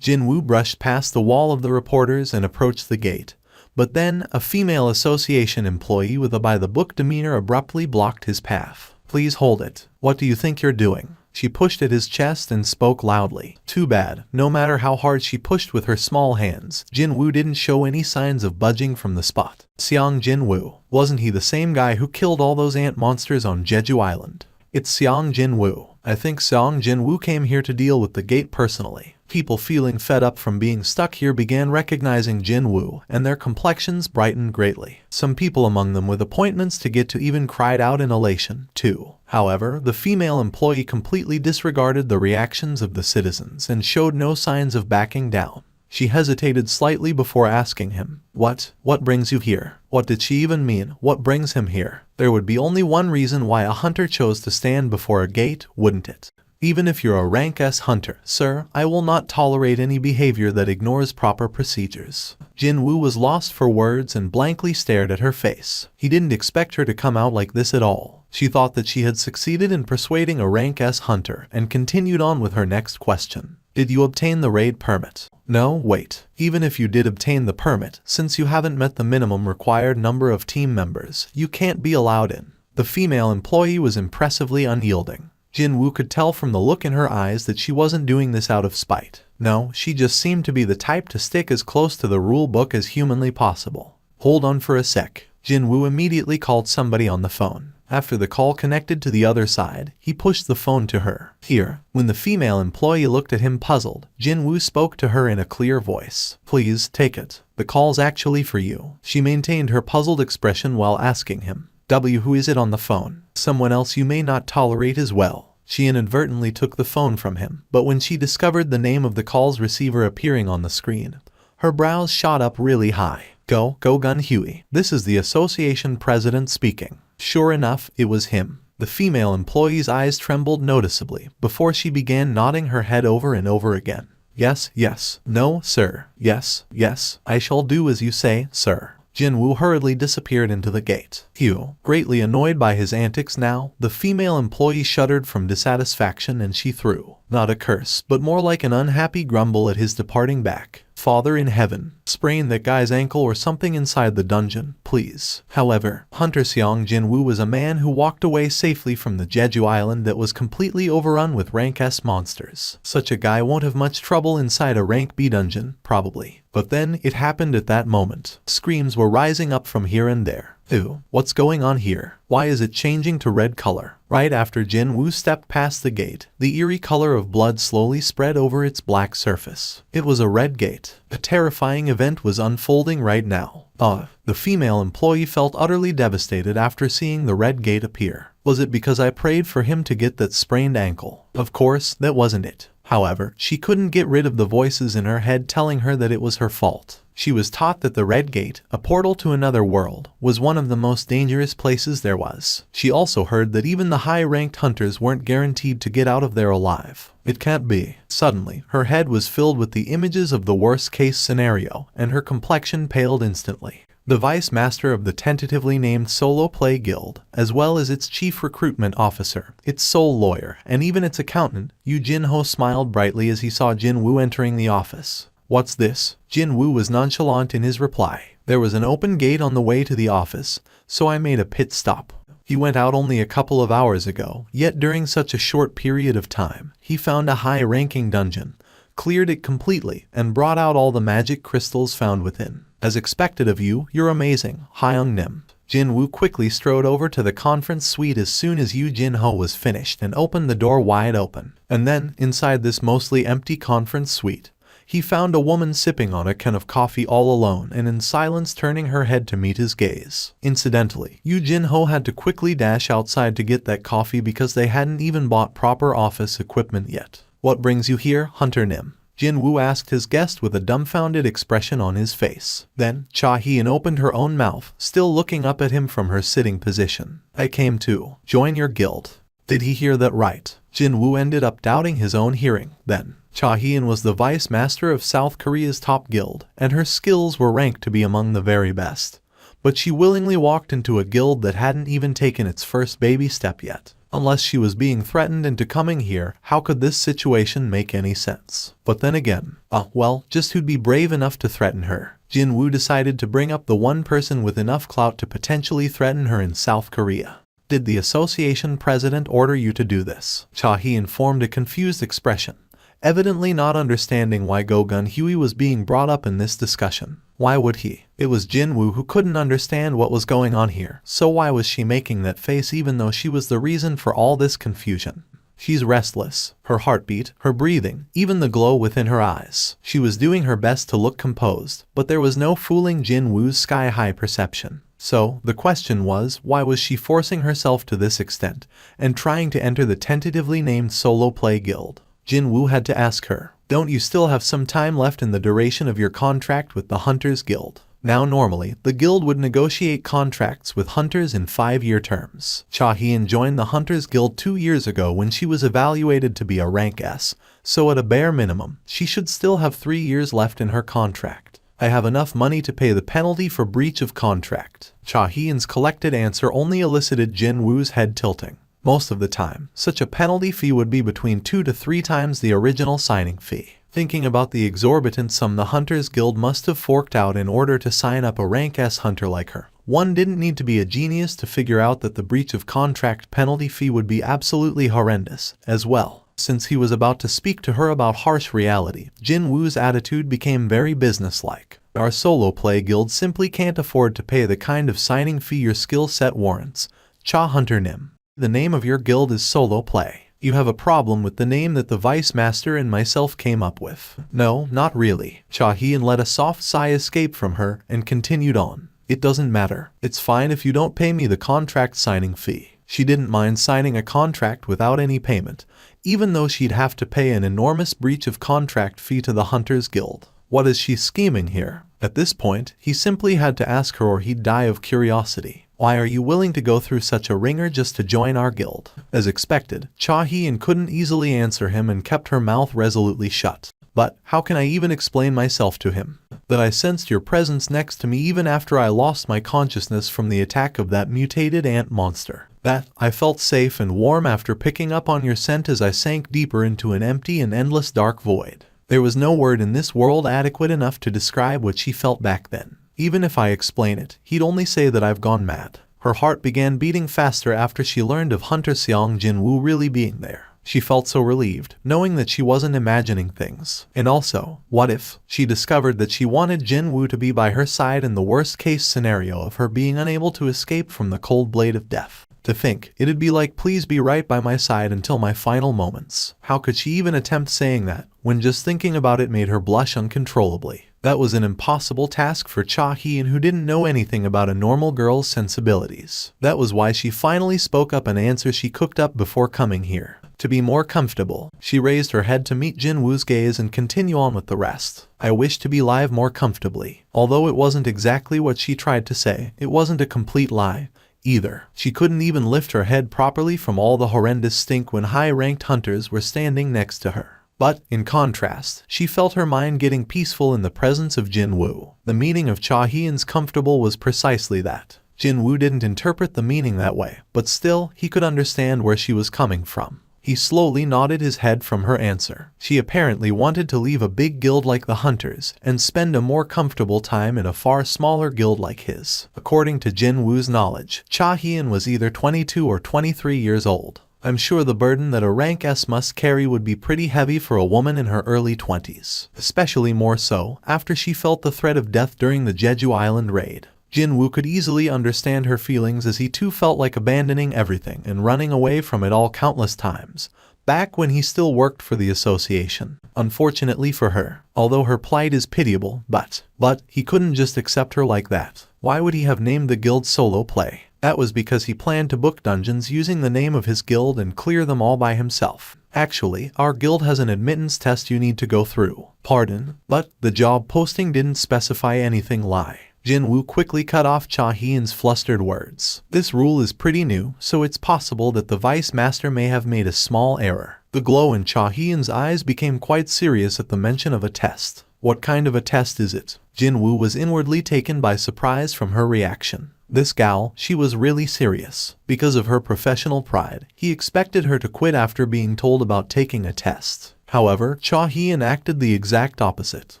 Jinwoo brushed past the wall of the reporters and approached the gate. But then, a female association employee with a by-the-book demeanor abruptly blocked his path. Please hold it. What do you think you're doing? She pushed at his chest and spoke loudly. Too bad. No matter how hard she pushed with her small hands, Jinwoo didn't show any signs of budging from the spot. Seong Jinwoo. Wasn't he the same guy who killed all those ant monsters on Jeju Island? It's Seong Jinwoo. I think Seong Jinwoo came here to deal with the gate personally. People feeling fed up from being stuck here began recognizing Jinwoo, and their complexions brightened greatly. Some people among them with appointments to get to even cried out in elation, too. However, the female employee completely disregarded the reactions of the citizens and showed no signs of backing down. She hesitated slightly before asking him, What brings you here? What did she even mean? What brings him here? There would be only one reason why a hunter chose to stand before a gate, wouldn't it? Even if you're a rank S hunter, sir, I will not tolerate any behavior that ignores proper procedures. Jinwoo was lost for words and blankly stared at her face. He didn't expect her to come out like this at all. She thought that she had succeeded in persuading a rank S hunter and continued on with her next question. Did you obtain the raid permit? No, wait. Even if you did obtain the permit, since you haven't met the minimum required number of team members, you can't be allowed in. The female employee was impressively unyielding. Jinwoo could tell from the look in her eyes that she wasn't doing this out of spite. No, she just seemed to be the type to stick as close to the rule book as humanly possible. Hold on for a sec. Jinwoo immediately called somebody on the phone. After the call connected to the other side, he pushed the phone to her. Here. When the female employee looked at him puzzled, Jinwoo spoke to her in a clear voice. Please, take it. The call's actually for you. She maintained her puzzled expression while asking him. Who is it on the phone? Someone else you may not tolerate as well. She inadvertently took the phone from him, but when she discovered the name of the call's receiver appearing on the screen, her brows shot up really high. Go Gun Huey. This is the association president speaking. Sure enough, it was him. The female employee's eyes trembled noticeably before she began nodding her head over and over again. Yes, yes. No, sir. Yes, yes. I shall do as you say, sir. Jinwoo hurriedly disappeared into the gate. Hugh, greatly annoyed by his antics now, the female employee shuddered from dissatisfaction and she threw, not a curse, but more like an unhappy grumble at his departing back. Father in heaven, sprain that guy's ankle or something inside the dungeon, please. However, Hunter Seong Jinwoo was a man who walked away safely from the Jeju Island that was completely overrun with rank S monsters. Such a guy won't have much trouble inside a rank B dungeon, probably. But then, it happened at that moment. Screams were rising up from here and there. Ew, what's going on here? Why is it changing to red color? Right after Jinwoo stepped past the gate, the eerie color of blood slowly spread over its black surface. It was a red gate. A terrifying event was unfolding right now. The female employee felt utterly devastated after seeing the red gate appear. Was it because I prayed for him to get that sprained ankle? Of course, that wasn't it. However, she couldn't get rid of the voices in her head telling her that it was her fault. She was taught that the Red Gate, a portal to another world, was one of the most dangerous places there was. She also heard that even the high-ranked hunters weren't guaranteed to get out of there alive. It can't be. Suddenly, her head was filled with the images of the worst-case scenario, and her complexion paled instantly. The vice master of the tentatively named Solo Play Guild, as well as its chief recruitment officer, its sole lawyer, and even its accountant, Yu Jinho smiled brightly as he saw Jinwoo entering the office. What's this? Jinwoo was nonchalant in his reply. There was an open gate on the way to the office, so I made a pit stop. He went out only a couple of hours ago, yet during such a short period of time, he found a high-ranking dungeon, cleared it completely, and brought out all the magic crystals found within. As expected of you, you're amazing, Hyung Nim. Jin-woo quickly strode over to the conference suite as soon as Yu Jin-ho was finished and opened the door wide open. And then, inside this mostly empty conference suite, he found a woman sipping on a can of coffee all alone and in silence turning her head to meet his gaze. Incidentally, Yu Jin-ho had to quickly dash outside to get that coffee because they hadn't even bought proper office equipment yet. "What brings you here, Hunter Nim?" Jin-woo asked his guest with a dumbfounded expression on his face. Then, Cha-hyeon opened her own mouth, still looking up at him from her sitting position. "I came to join your guild." Did he hear that right? Jin-woo ended up doubting his own hearing. Then, Cha-hyeon was the vice master of South Korea's top guild, and her skills were ranked to be among the very best. But she willingly walked into a guild that hadn't even taken its first baby step yet. Unless she was being threatened into coming here, how could this situation make any sense? But then again, well, just who'd be brave enough to threaten her? Jin-woo decided to bring up the one person with enough clout to potentially threaten her in South Korea. "Did the association president order you to do this?" Cha-hyeon formed a confused expression, evidently not understanding why Go Gun-hye was being brought up in this discussion. Why would he? It was Jin-woo who couldn't understand what was going on here, so why was she making that face even though she was the reason for all this confusion? She's restless, her heartbeat, her breathing, even the glow within her eyes. She was doing her best to look composed, but there was no fooling Jin-woo's sky-high perception. So, the question was, why was she forcing herself to this extent, and trying to enter the tentatively named solo play guild? Jin-woo had to ask her, "Don't you still have some time left in the duration of your contract with the Hunters Guild?" Now normally, the guild would negotiate contracts with hunters in 5-year terms. Cha-hyeon joined the Hunters Guild 2 years ago when she was evaluated to be a rank S, so at a bare minimum, she should still have 3 years left in her contract. "I have enough money to pay the penalty for breach of contract." Cha-hyeon's collected answer only elicited Jin-woo's head tilting. Most of the time, such a penalty fee would be between 2 to 3 times the original signing fee. Thinking about the exorbitant sum the Hunters Guild must have forked out in order to sign up a rank S hunter like her, one didn't need to be a genius to figure out that the breach of contract penalty fee would be absolutely horrendous, as well. Since he was about to speak to her about harsh reality, Jin-woo's attitude became very businesslike. "Our solo play guild simply can't afford to pay the kind of signing fee your skill set warrants. Cha Hunter Nim. The name of your guild is Solo Play. You have a problem with the name that the Vice Master and myself came up with." "No, not really." Cha-hyeon let a soft sigh escape from her and continued on. "It doesn't matter. It's fine if you don't pay me the contract signing fee." She didn't mind signing a contract without any payment, even though she'd have to pay an enormous breach of contract fee to the Hunters Guild. What is she scheming here? At this point, he simply had to ask her or he'd die of curiosity. "Why are you willing to go through such a wringer just to join our guild?" As expected, Cha-hyeon couldn't easily answer him and kept her mouth resolutely shut. "But how can I even explain myself to him? That I sensed your presence next to me even after I lost my consciousness from the attack of that mutated ant monster. That I felt safe and warm after picking up on your scent as I sank deeper into an empty and endless dark void." There was no word in this world adequate enough to describe what she felt back then. "Even if I explain it, he'd only say that I've gone mad." Her heart began beating faster after she learned of Hunter Seong Jin-woo really being there. She felt so relieved, knowing that she wasn't imagining things. And also, what if she discovered that she wanted Jin-woo to be by her side in the worst-case scenario of her being unable to escape from the cold blade of death? To think, it'd be like, "Please be right by my side until my final moments." How could she even attempt saying that, when just thinking about it made her blush uncontrollably? That was an impossible task for Cha-hyeon, who didn't know anything about a normal girl's sensibilities. That was why she finally spoke up an answer she cooked up before coming here. To be more comfortable, she raised her head to meet Jin-woo's gaze and continue on with the rest. "I wish to be live more comfortably." Although it wasn't exactly what she tried to say, it wasn't a complete lie either. She couldn't even lift her head properly from all the horrendous stink when high-ranked hunters were standing next to her. But, in contrast, she felt her mind getting peaceful in the presence of Jin-woo. The meaning of Cha-hyeon's comfortable was precisely that. Jin-woo didn't interpret the meaning that way, but still, he could understand where she was coming from. He slowly nodded his head from her answer. She apparently wanted to leave a big guild like the Hunters and spend a more comfortable time in a far smaller guild like his. According to Jin-woo's knowledge, Cha-hyeon was either 22 or 23 years old. I'm sure the burden that a rank S must carry would be pretty heavy for a woman in her early 20s. Especially more so after she felt the threat of death during the Jeju Island raid. Jinwoo could easily understand her feelings as he too felt like abandoning everything and running away from it all countless times, back when he still worked for the association. Unfortunately for her, although her plight is pitiable, but he couldn't just accept her like that. Why would he have named the guild solo play? That was because he planned to book dungeons using the name of his guild and clear them all by himself. Actually, our guild has an admittance test you need to go through. Pardon, but the job posting didn't specify anything. Lie. Jinwoo quickly cut off Cha Hyun's flustered words. This rule is pretty new, so it's possible that the vice master may have made a small error. The glow in Cha Hyun's eyes became quite serious at the mention of a test. What kind of a test is it? Jinwoo was inwardly taken by surprise from her reaction. This gal, she was really serious. Because of her professional pride, he expected her to quit after being told about taking a test. However, Cha Hyun acted the exact opposite.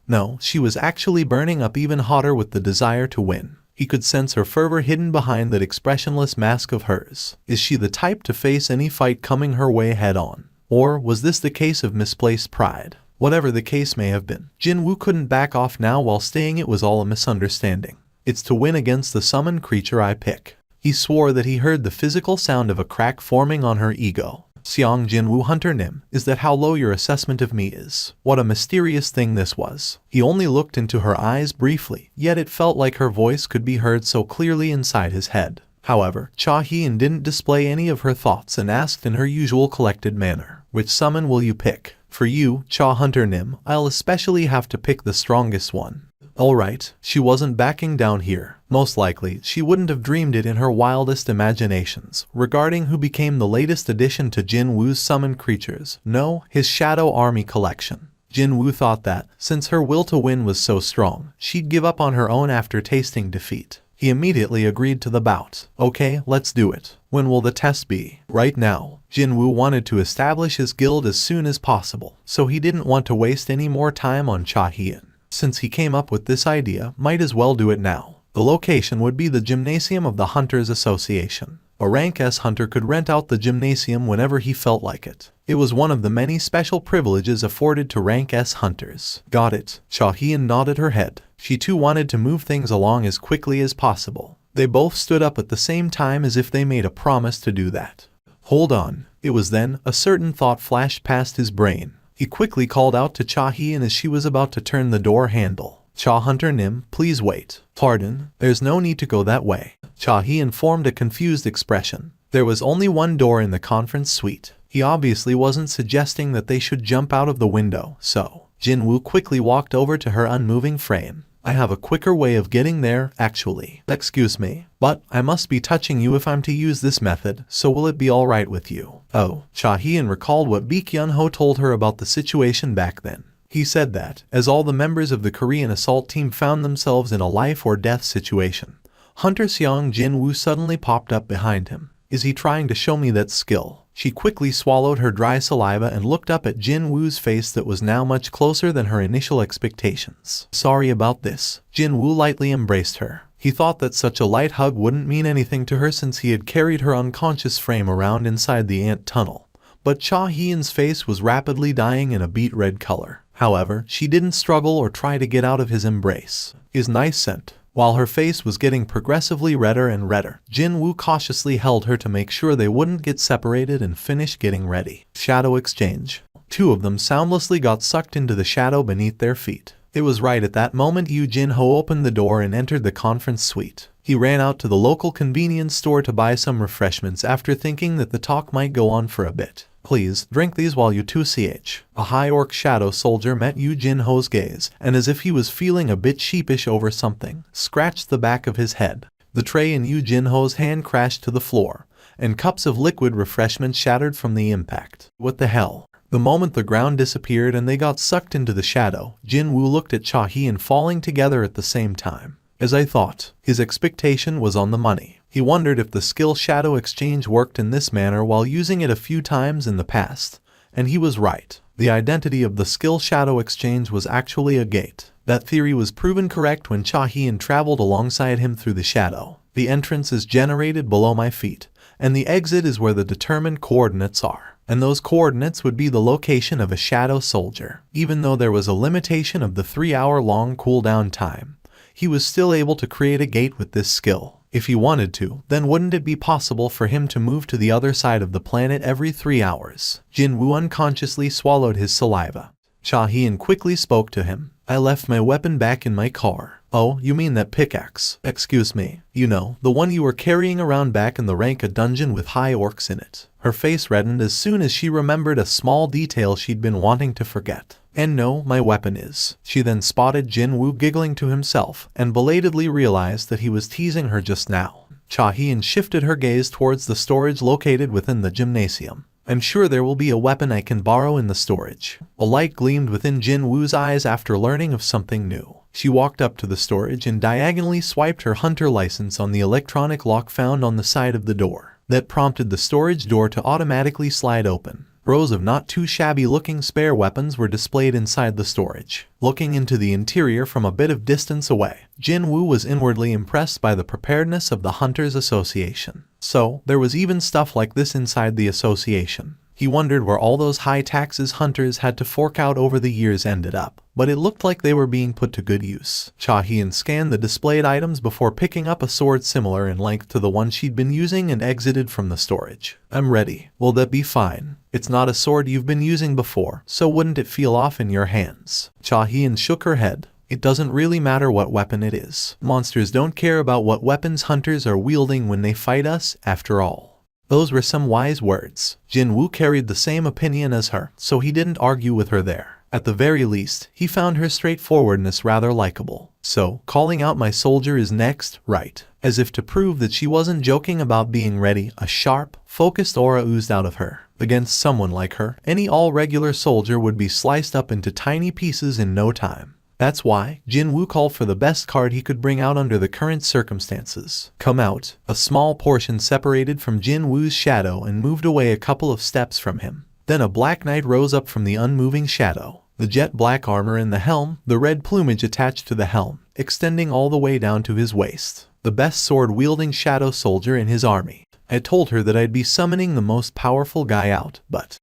No, she was actually burning up even hotter with the desire to win. He could sense her fervor hidden behind that expressionless mask of hers. Is she the type to face any fight coming her way head on? Or was this the case of misplaced pride? Whatever the case may have been, Jinwoo couldn't back off now while saying it was all a misunderstanding. It's to win against the summoned creature I pick. He swore that he heard the physical sound of a crack forming on her ego. Seong Jinwoo Hunter Nim, is that how low your assessment of me is? What a mysterious thing this was. He only looked into her eyes briefly, yet it felt like her voice could be heard so clearly inside his head. However, Cha Hyun didn't display any of her thoughts and asked in her usual collected manner, "Which summon will you pick?" "For you, Cha Hunter Nim, I'll especially have to pick the strongest one." Alright, she wasn't backing down here. Most likely, she wouldn't have dreamed it in her wildest imaginations regarding who became the latest addition to Jinwoo's summoned creatures. No, his Shadow Army collection. Jinwoo thought that, since her will to win was so strong, she'd give up on her own after tasting defeat. He immediately agreed to the bout. Okay, let's do it. When will the test be? Right now. Jinwoo wanted to establish his guild as soon as possible, so he didn't want to waste any more time on Cha Hyun. Since he came up with this idea, might as well do it now. The location would be the gymnasium of the Hunters Association. A Rank S hunter could rent out the gymnasium whenever he felt like it. It was one of the many special privileges afforded to Rank S hunters. Got it. Cha Hyun nodded her head. She too wanted to move things along as quickly as possible. They both stood up at the same time as if they made a promise to do that. Hold on. It was then a certain thought flashed past his brain. He quickly called out to Cha Hyun as she was about to turn the door handle. Cha Hunter Nim, please wait. Pardon, there's no need to go that way. Cha Hyun formed a confused expression. There was only one door in the conference suite. He obviously wasn't suggesting that they should jump out of the window, so Jinwoo quickly walked over to her unmoving frame. I have a quicker way of getting there, actually. Excuse me, but I must be touching you if I'm to use this method, so will it be alright with you? Oh, Cha Hyun recalled what Baek Yun-ho told her about the situation back then. He said that, as all the members of the Korean assault team found themselves in a life or death situation, Hunter Seong Jinwoo suddenly popped up behind him. Is he trying to show me that skill? She quickly swallowed her dry saliva and looked up at Jinwoo's face that was now much closer than her initial expectations. Sorry about this. Jinwoo lightly embraced her. He thought that such a light hug wouldn't mean anything to her since he had carried her unconscious frame around inside the ant tunnel. But Cha Hyun's face was rapidly dyeing in a beet red color. However, she didn't struggle or try to get out of his embrace. His nice scent. While her face was getting progressively redder and redder, Jinwoo cautiously held her to make sure they wouldn't get separated and finished getting ready. Shadow exchange. Two of them soundlessly got sucked into the shadow beneath their feet. It was right at that moment Yoo Jin-ho opened the door and entered the conference suite. He ran out to the local convenience store to buy some refreshments after thinking that the talk might go on for a bit. Please, drink these while you 2ch. A high orc shadow soldier met Yoo Jin-ho's gaze, and as if he was feeling a bit sheepish over something, scratched the back of his head. The tray in Yoo Jin-ho's hand crashed to the floor, and cups of liquid refreshment shattered from the impact. What the hell? The moment the ground disappeared and they got sucked into the shadow, Jinwoo looked at Cha Hyun falling together at the same time. As I thought, his expectation was on the money. He wondered if the skill shadow exchange worked in this manner while using it a few times in the past. And he was right. The identity of the skill shadow exchange was actually a gate. That theory was proven correct when Cha Hyun traveled alongside him through the shadow. The entrance is generated below my feet, and the exit is where the determined coordinates are. And those coordinates would be the location of a shadow soldier. Even though there was a limitation of the 3-hour-long cooldown time, he was still able to create a gate with this skill. If he wanted to, then wouldn't it be possible for him to move to the other side of the planet every 3 hours? Jinwoo unconsciously swallowed his saliva. Cha Hien quickly spoke to him. I left my weapon back in my car. Oh, you mean that pickaxe? Excuse me. You know, the one you were carrying around back in the Ranka dungeon with high orcs in it. Her face reddened as soon as she remembered a small detail she'd been wanting to forget. And no, my weapon is. She then spotted Jinwoo giggling to himself and belatedly realized that he was teasing her just now. Cha Hien shifted her gaze towards the storage located within the gymnasium. I'm sure there will be a weapon I can borrow in the storage. A light gleamed within Jinwoo's eyes after learning of something new. She walked up to the storage and diagonally swiped her hunter license on the electronic lock found on the side of the door. That prompted the storage door to automatically slide open. Rows of not too shabby looking spare weapons were displayed inside the storage. Looking into the interior from a bit of distance away, Jinwoo was inwardly impressed by the preparedness of the Hunters Association. So, there was even stuff like this inside the association. He wondered where all those high taxes hunters had to fork out over the years ended up, but it looked like they were being put to good use. Cha Hien scanned the displayed items before picking up a sword similar in length to the one she'd been using and exited from the storage. I'm ready. Will that be fine? It's not a sword you've been using before, so wouldn't it feel off in your hands? Cha Hien shook her head. It doesn't really matter what weapon it is. Monsters don't care about what weapons hunters are wielding when they fight us, after all. Those were some wise words. Jinwoo carried the same opinion as her, so he didn't argue with her there. At the very least, he found her straightforwardness rather likable. So, calling out my soldier is next, right? As if to prove that she wasn't joking about being ready, a sharp, focused aura oozed out of her. Against someone like her, any all-regular soldier would be sliced up into tiny pieces in no time. That's why Jinwoo called for the best card he could bring out under the current circumstances. Come out. A small portion separated from Jinwoo's shadow and moved away a couple of steps from him. Then a black knight rose up from the unmoving shadow. The jet black armor in the helm, the red plumage attached to the helm, extending all the way down to his waist. The best sword-wielding shadow soldier in his army. I told her that I'd be summoning the most powerful guy out, but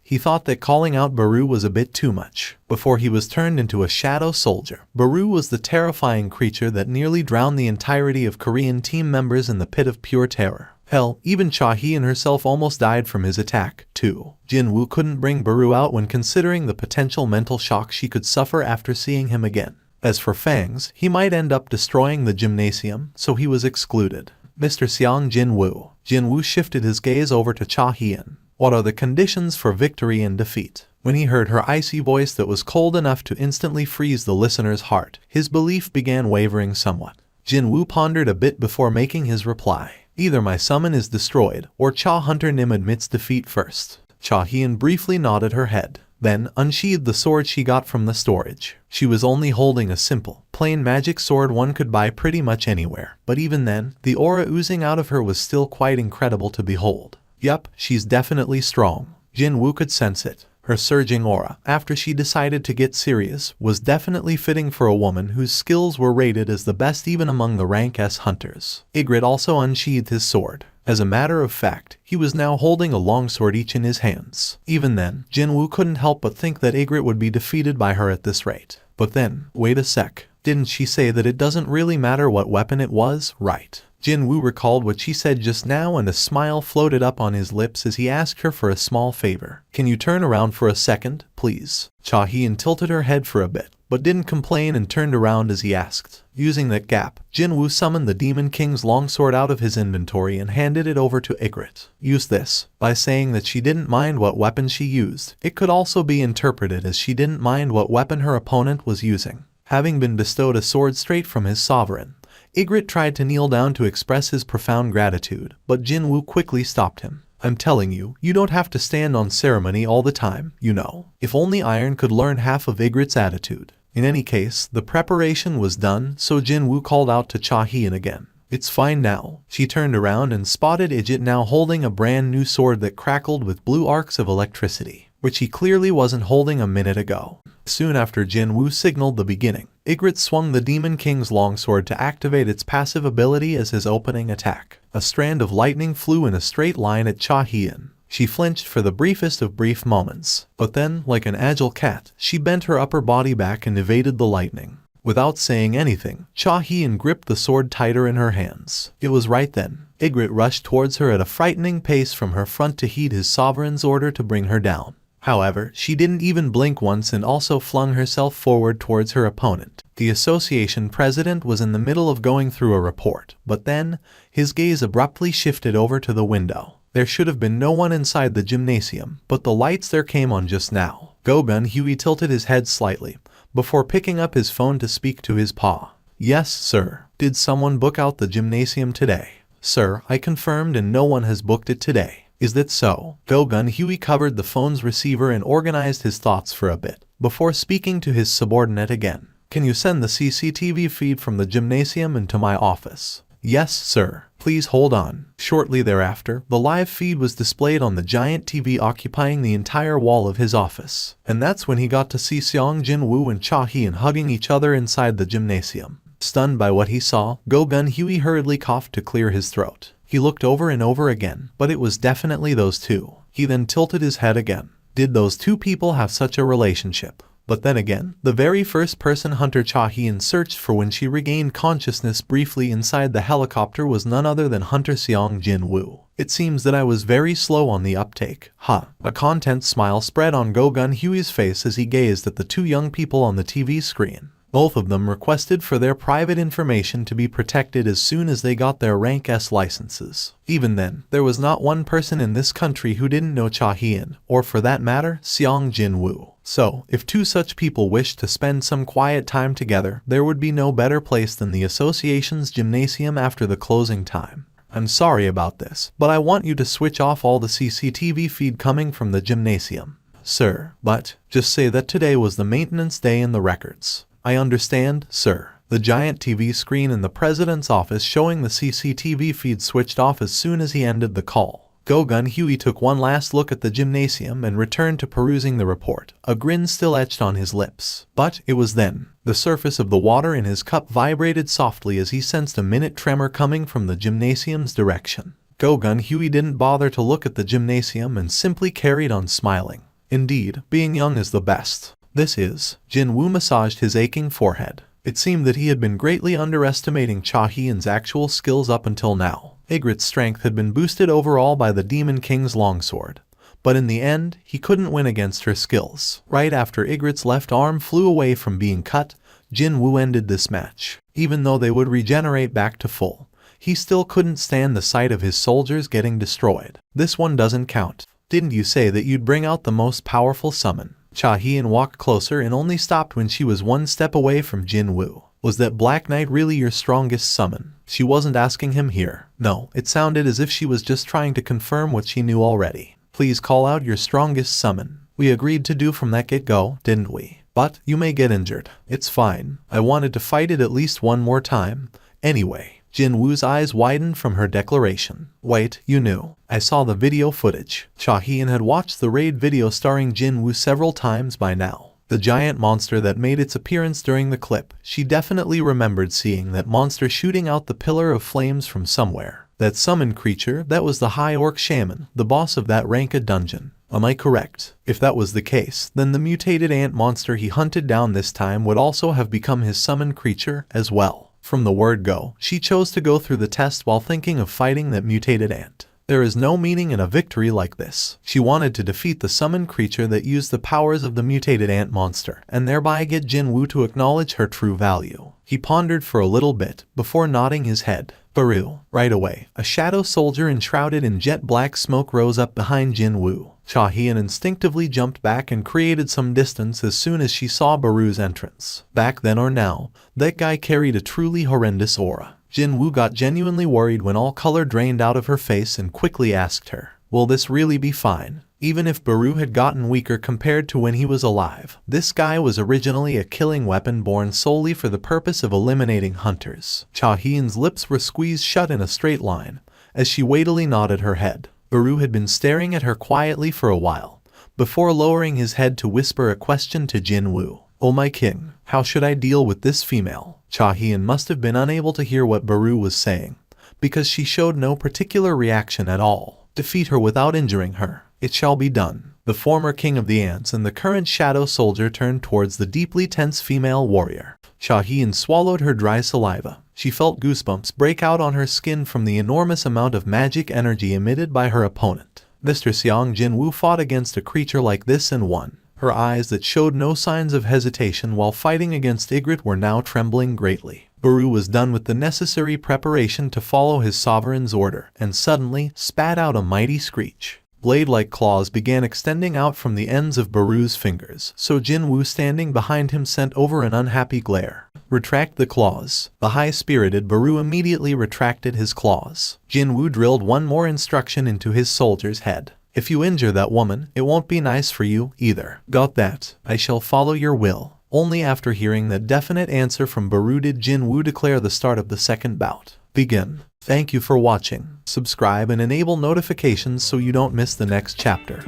he thought that calling out Baru was a bit too much. Before he was turned into a shadow soldier, Baru was the terrifying creature that nearly drowned the entirety of Korean team members in the pit of pure terror. Hell, even Cha Hien herself almost died from his attack, too. Jinwoo couldn't bring Baru out when considering the potential mental shock she could suffer after seeing him again. As for Fangs, he might end up destroying the gymnasium, so he was excluded. Mr. Xiang Jinwoo. Jinwoo shifted his gaze over to Cha Hien. What are the conditions for victory and defeat? When he heard her icy voice that was cold enough to instantly freeze the listener's heart, his belief began wavering somewhat. Jinwoo pondered a bit before making his reply. Either my summon is destroyed, or Cha Hunter Nim admits defeat first. Cha Hien briefly nodded her head, then unsheathed the sword she got from the storage. She was only holding a simple, plain magic sword one could buy pretty much anywhere, but even then, the aura oozing out of her was still quite incredible to behold. Yup, she's definitely strong. Jinwoo could sense it. Her surging aura, after she decided to get serious, was definitely fitting for a woman whose skills were rated as the best even among the rank S hunters. Ygritte also unsheathed his sword. As a matter of fact, he was now holding a longsword each in his hands. Even then, Jinwoo couldn't help but think that Ygritte would be defeated by her at this rate. But then, wait a sec, didn't she say that it doesn't really matter what weapon it was, right? Jinwoo recalled what she said just now and a smile floated up on his lips as he asked her for a small favor. Can you turn around for a second, please? Cha Hien tilted her head for a bit, but didn't complain and turned around as he asked. Using that gap, Jinwoo summoned the Demon King's longsword out of his inventory and handed it over to Ygritte. Use this. By saying that she didn't mind what weapon she used, it could also be interpreted as she didn't mind what weapon her opponent was using. Having been bestowed a sword straight from his sovereign, Ygritte tried to kneel down to express his profound gratitude, but Jinwoo quickly stopped him. I'm telling you, you don't have to stand on ceremony all the time, you know. If only Iron could learn half of Ygritte's attitude. In any case, the preparation was done, so Jinwoo called out to Cha Hien again. It's fine now. She turned around and spotted Ygritte now holding a brand new sword that crackled with blue arcs of electricity, which he clearly wasn't holding a minute ago. Soon after Jinwoo signaled the beginning, Ygritte swung the Demon King's longsword to activate its passive ability as his opening attack. A strand of lightning flew in a straight line at Cha Hien. She flinched for the briefest of brief moments, but then, like an agile cat, she bent her upper body back and evaded the lightning. Without saying anything, Cha Hien gripped the sword tighter in her hands. It was right then. Ygritte rushed towards her at a frightening pace from her front to heed his sovereign's order to bring her down. However, she didn't even blink once and also flung herself forward towards her opponent. The association president was in the middle of going through a report, but then, his gaze abruptly shifted over to the window. There should have been no one inside the gymnasium, but the lights there came on just now. Go-Gun Huey tilted his head slightly, before picking up his phone to speak to his pa. Yes, sir. Did someone book out the gymnasium today? Sir, I confirmed and no one has booked it today. Is that so? Go-Gun Huey covered the phone's receiver and organized his thoughts for a bit, before speaking to his subordinate again. Can you send the CCTV feed from the gymnasium into my office? Yes, sir. Please hold on. Shortly thereafter, the live feed was displayed on the giant TV occupying the entire wall of his office. And that's when he got to see Seong Jin-woo and Cha Hien hugging each other inside the gymnasium. Stunned by what he saw, Go-Gun Huey hurriedly coughed to clear his throat. He looked over and over again, but it was definitely those two. He then tilted his head again. Did those two people have such a relationship? But then again, the very first person Hunter Cha Hien searched for when she regained consciousness briefly inside the helicopter was none other than Hunter Seong Jin-woo. It seems that I was very slow on the uptake. A content smile spread on Go-Gun Huey's face as he gazed at the two young people on the TV screen. Both of them requested for their private information to be protected as soon as they got their Rank S licenses. Even then, there was not one person in this country who didn't know Cha Hien, or for that matter, Seong Jin-woo. So, if two such people wished to spend some quiet time together, there would be no better place than the association's gymnasium after the closing time. I'm sorry about this, but I want you to switch off all the CCTV feed coming from the gymnasium. Sir, but just say that today was the maintenance day in the records. I understand, sir. The giant TV screen in the president's office showing the CCTV feed switched off as soon as he ended the call. Go-Gun Huey took one last look at the gymnasium and returned to perusing the report, a grin still etched on his lips. But it was then. The surface of the water in his cup vibrated softly as he sensed a minute tremor coming from the gymnasium's direction. Go-Gun Huey didn't bother to look at the gymnasium and simply carried on smiling. Indeed, being young is the best. This is. Jin-woo massaged his aching forehead. It seemed that he had been greatly underestimating Cha Hien's actual skills up until now. Ygritte's strength had been boosted overall by the Demon King's longsword. But in the end, he couldn't win against her skills. Right after Ygritte's left arm flew away from being cut, Jin-woo ended this match. Even though they would regenerate back to full, he still couldn't stand the sight of his soldiers getting destroyed. This one doesn't count. Didn't you say that you'd bring out the most powerful summon? Cha Hien walked closer and only stopped when she was one step away from Jin-woo. Was that Black Knight really your strongest summon? She wasn't asking him here. No, it sounded as if she was just trying to confirm what she knew already. Please call out your strongest summon. We agreed to do from that get-go, didn't we? But you may get injured. It's fine. I wanted to fight it at least one more time. Anyway. Jin-woo's eyes widened from her declaration. Wait, you knew. I saw the video footage. Cha Hien had watched the raid video starring Jin-woo several times by now. The giant monster that made its appearance during the clip, she definitely remembered seeing that monster shooting out the pillar of flames from somewhere. That summoned creature, that was the High Orc Shaman, the boss of that Ranka dungeon. Am I correct? If that was the case, then the mutated ant monster he hunted down this time would also have become his summoned creature as well. From the word go, she chose to go through the test while thinking of fighting that mutated ant. There is no meaning in a victory like this. She wanted to defeat the summoned creature that used the powers of the mutated ant monster, and thereby get Jin-woo to acknowledge her true value. He pondered for a little bit, before nodding his head. Baru. Right away, a shadow soldier enshrouded in jet black smoke rose up behind Jin-woo. Cha Hien instinctively jumped back and created some distance as soon as she saw Baru's entrance. Back then or now, that guy carried a truly horrendous aura. Jin-woo got genuinely worried when all color drained out of her face and quickly asked her, will this really be fine? Even if Baru had gotten weaker compared to when he was alive, this guy was originally a killing weapon born solely for the purpose of eliminating hunters. Cha Hien's lips were squeezed shut in a straight line, as she weightily nodded her head. Baru had been staring at her quietly for a while, before lowering his head to whisper a question to Jin-woo. Oh my king, how should I deal with this female? Cha Hien must have been unable to hear what Baru was saying, because she showed no particular reaction at all. Defeat her without injuring her. It shall be done. The former king of the ants and the current shadow soldier turned towards the deeply tense female warrior. Shaheen swallowed her dry saliva. She felt goosebumps break out on her skin from the enormous amount of magic energy emitted by her opponent. Mr. Xiang Jinwu fought against a creature like this and won. Her eyes that showed no signs of hesitation while fighting against Ygritte were now trembling greatly. Baru was done with the necessary preparation to follow his sovereign's order, and suddenly spat out a mighty screech. Blade-like claws began extending out from the ends of Baru's fingers, so Jinwu standing behind him sent over an unhappy glare. Retract the claws. The high-spirited Baru immediately retracted his claws. Jinwu drilled one more instruction into his soldier's head. If you injure that woman, it won't be nice for you, either. Got that? I shall follow your will. Only after hearing that definite answer from Baru did Jinwu declare the start of the second bout. Begin. Thank you for watching. Subscribe and enable notifications so you don't miss the next chapter.